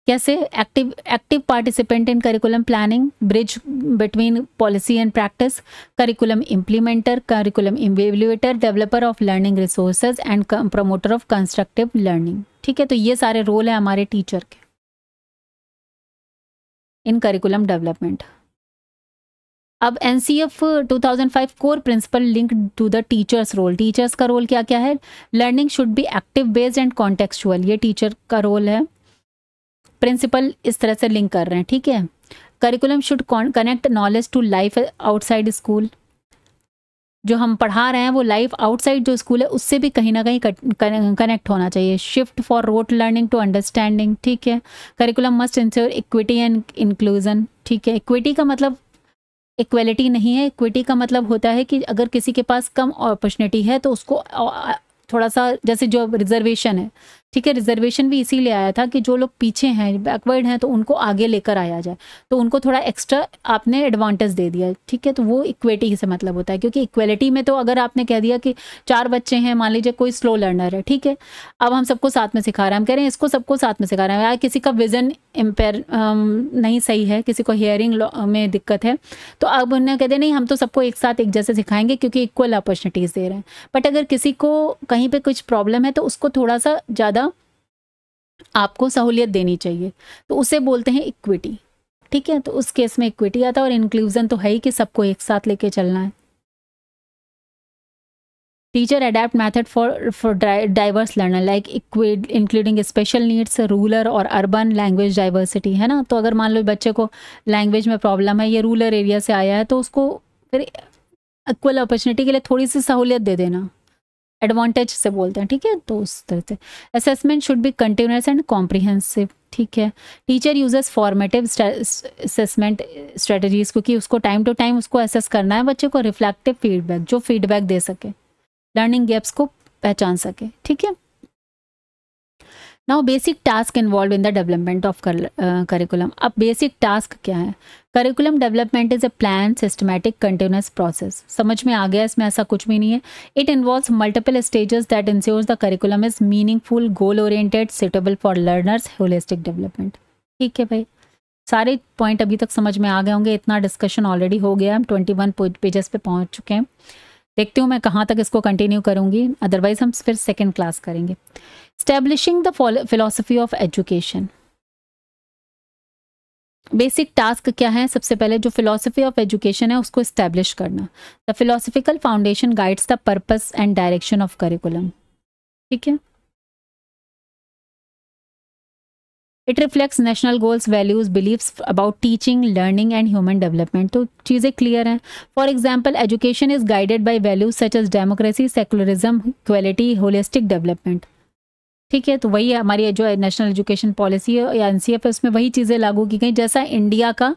कैसे? Active participant in curriculum planning, bridge between policy and practice, curriculum implementer, curriculum evaluator, developer of learning resources and promoter of constructive learning, ठीक है। तो ये सारे रोल है हमारे टीचर के इन करिकुलम डेवलपमेंट। अब NCF 2005 core principle link to the teachers role, teachers का रोल क्या क्या है? Learning should be active based and contextual, ये टीचर का रोल है। प्रिंसिपल इस तरह से लिंक कर रहे हैं, ठीक है। Curriculum should connect knowledge to life outside school, जो हम पढ़ा रहे हैं वो लाइफ आउटसाइड जो स्कूल है उससे भी कहीं ना कहीं कनेक्ट होना चाहिए। Shift for rote learning to understanding, ठीक है। Curriculum must ensure equity and inclusion, ठीक है। इक्विटी का मतलब इक्वलिटी नहीं है, इक्विटी का मतलब होता है कि अगर किसी के पास कम अपॉर्चुनिटी है तो उसको थोड़ा सा, जैसे जो रिजर्वेशन है, ठीक है, रिजर्वेशन भी इसीलिए आया था कि जो लोग पीछे हैं, बैकवर्ड हैं, तो उनको आगे लेकर आया जाए, तो उनको थोड़ा एक्स्ट्रा आपने एडवांटेज दे दिया, ठीक है। तो वो इक्विटी से मतलब होता है, क्योंकि इक्वलिटी में तो अगर आपने कह दिया कि 4 बच्चे हैं, मान लीजिए कोई स्लो लर्नर है, ठीक है, अब हम सबको साथ में सिखा रहे हैं, हम कह रहे हैं इसको सबको साथ में सिखा रहे हैं, या किसी का विजन इम्पेयर नहीं सही है, किसी को हियरिंग में दिक्कत है, तो अब उन्हें कहते नहीं हम तो सबको एक साथ एक जैसे सिखाएंगे क्योंकि इक्वल अपॉर्चुनिटीज़ दे रहे हैं। बट अगर किसी को कहीं पे कुछ प्रॉब्लम है तो उसको थोड़ा सा ज़्यादा आपको सहूलियत देनी चाहिए, तो उसे बोलते हैं इक्विटी, ठीक है। तो उस केस में इक्विटी आता है, और इंक्लूजन तो है ही कि सबको एक साथ लेके चलना है। Teacher adapt method for diverse learner like including special needs, rural और अर्बन, लैंग्वेज डाइवर्सिटी, है ना। तो अगर मान लो बच्चे को लैंग्वेज में प्रॉब्लम है, ये रूरल एरिया से आया है, तो उसको फिर इक्वल अपॉर्चुनिटी के लिए थोड़ी सी सहूलियत दे देना, एडवांटेज से बोलते हैं, ठीक है। तो उस तरह से assessment should be continuous and comprehensive, ठीक है। Teacher uses formative assessment strategies, क्योंकि उसको टाइम टू टाइम उसको असेस करना है बच्चे को, रिफ्लेक्टिव फीडबैक, जो फीडबैक दे सके, लर्निंग गैप्स को पहचान सके, ठीक है। Now basic task involve in the development of curriculum. अब बेसिक टास्क क्या है? Curriculum development is a plan, systematic, continuous process. समझ में आ गया? इसमें ऐसा कुछ भी नहीं है। It involves multiple stages that ensures the curriculum is meaningful, goal oriented, suitable for learners, holistic development, ठीक है भाई। सारे पॉइंट अभी तक समझ में आ गए होंगे, इतना डिस्कशन ऑलरेडी हो गया, हम 21 पेजेस पे पहुंच चुके हैं। देखती हूँ मैं कहाँ तक इसको कंटिन्यू करूँगी, अदरवाइज हम फिर सेकेंड क्लास करेंगे। Establishing the philosophy of education. Basic task क्या है? सबसे पहले जो फिलोसफी ऑफ एजुकेशन है उसको इस्टेब्लिश करना। The philosophical foundation guides the purpose and direction of curriculum, ठीक है। It reflects national goals, values, beliefs about teaching, learning and human development. तो चीज़ें क्लियर हैं। For example, education is guided by values such as democracy, secularism, equality, holistic development. ठीक है, तो वही हमारी जो नेशनल एजुकेशन पॉलिसी है या एनसीएफ है, उसमें वही चीज़ें लागू की गई जैसा इंडिया का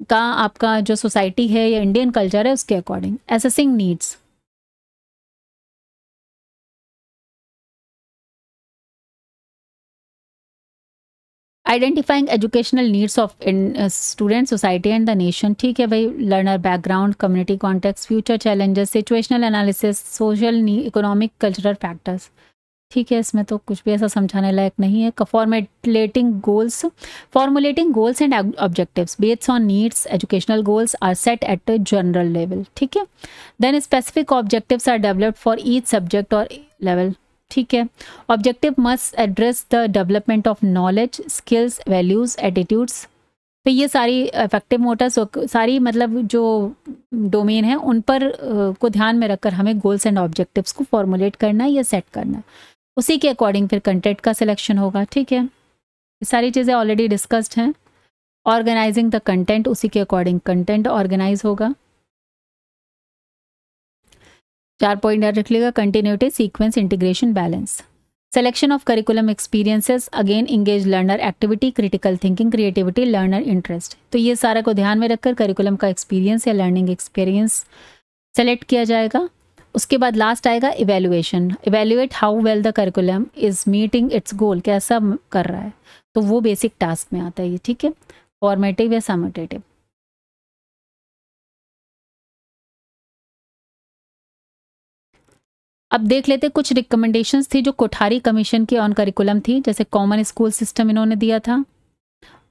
आपका जो सोसाइटी है या इंडियन कल्चर है उसके according. Assessing needs, identifying educational needs of student, society and the nation. ठीक है भाई, learner background, community context, future challenges, situational analysis, social, economic, cultural factors. ठीक है, इसमें तो कुछ भी ऐसा समझाने लायक नहीं है। Formulating goals and objectives based on needs, educational goals are set at general level. ठीक है, then specific objectives are developed for each subject और लेवल। ठीक है, objective must address the development of knowledge, skills, values, attitudes. तो ये सारी effective Motors, सारी मतलब जो डोमेन है उन पर को ध्यान में रखकर हमें गोल्स एंड ऑब्जेक्टिव्स को फॉर्मुलेट करना है या सेट करना है। उसी के अकॉर्डिंग फिर कंटेंट का सिलेक्शन होगा। ठीक है, ये सारी चीज़ें ऑलरेडी डिस्कस्ड हैं। ऑर्गेनाइजिंग द कंटेंट, उसी के अकॉर्डिंग कंटेंट ऑर्गेनाइज होगा। 4 पॉइंट याद रख लीजिएगा, continuity, sequence, integration, balance. Selection of curriculum experiences, again engage learner activity, critical thinking, creativity, learner interest. तो ये सारा को ध्यान में रखकर करिकुलम का एक्सपीरियंस या लर्निंग एक्सपीरियंस सेलेक्ट किया जाएगा। उसके बाद लास्ट आएगा evaluation, evaluate how well the curriculum is meeting its goal, कैसा कर रहा है। तो वो बेसिक टास्क में आता है ये। ठीक है, फॉर्मेटिव या समेटिव। अब देख लेते कुछ रिकमेंडेशंस थी जो कोठारी कमीशन की ऑन करिकुलम थी। जैसे कॉमन स्कूल सिस्टम इन्होंने दिया था,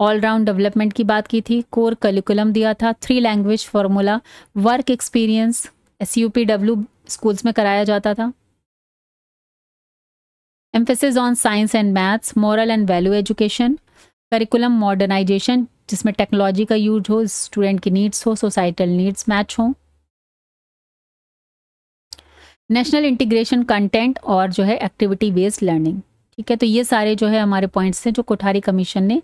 ऑल राउंड डेवलपमेंट की बात की थी, कोर करिकुलम दिया था, 3 language formula, work experience, SUPW schools में कराया जाता था, emphasis on science and maths, moral and value education, curriculum modernisation जिसमें टेक्नोलॉजी का यूज हो, स्टूडेंट की नीड्स हो, सोसाइटल नीड्स मैच हो, नेशनल इंटीग्रेशन कंटेंट और जो है एक्टिविटी बेस्ड लर्निंग। ठीक है, तो ये सारे जो है हमारे पॉइंट्स हैं जो कोठारी कमीशन ने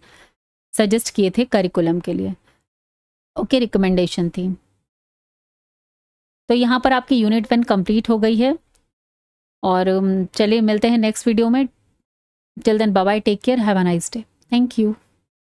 सजेस्ट किए थे करिकुलम के लिए। ओके, रिकमेंडेशन थी। तो यहाँ पर आपकी यूनिट 1 कंप्लीट हो गई है और चलिए मिलते हैं नेक्स्ट वीडियो में। Till then bye bye, take care, have a nice day, thank you.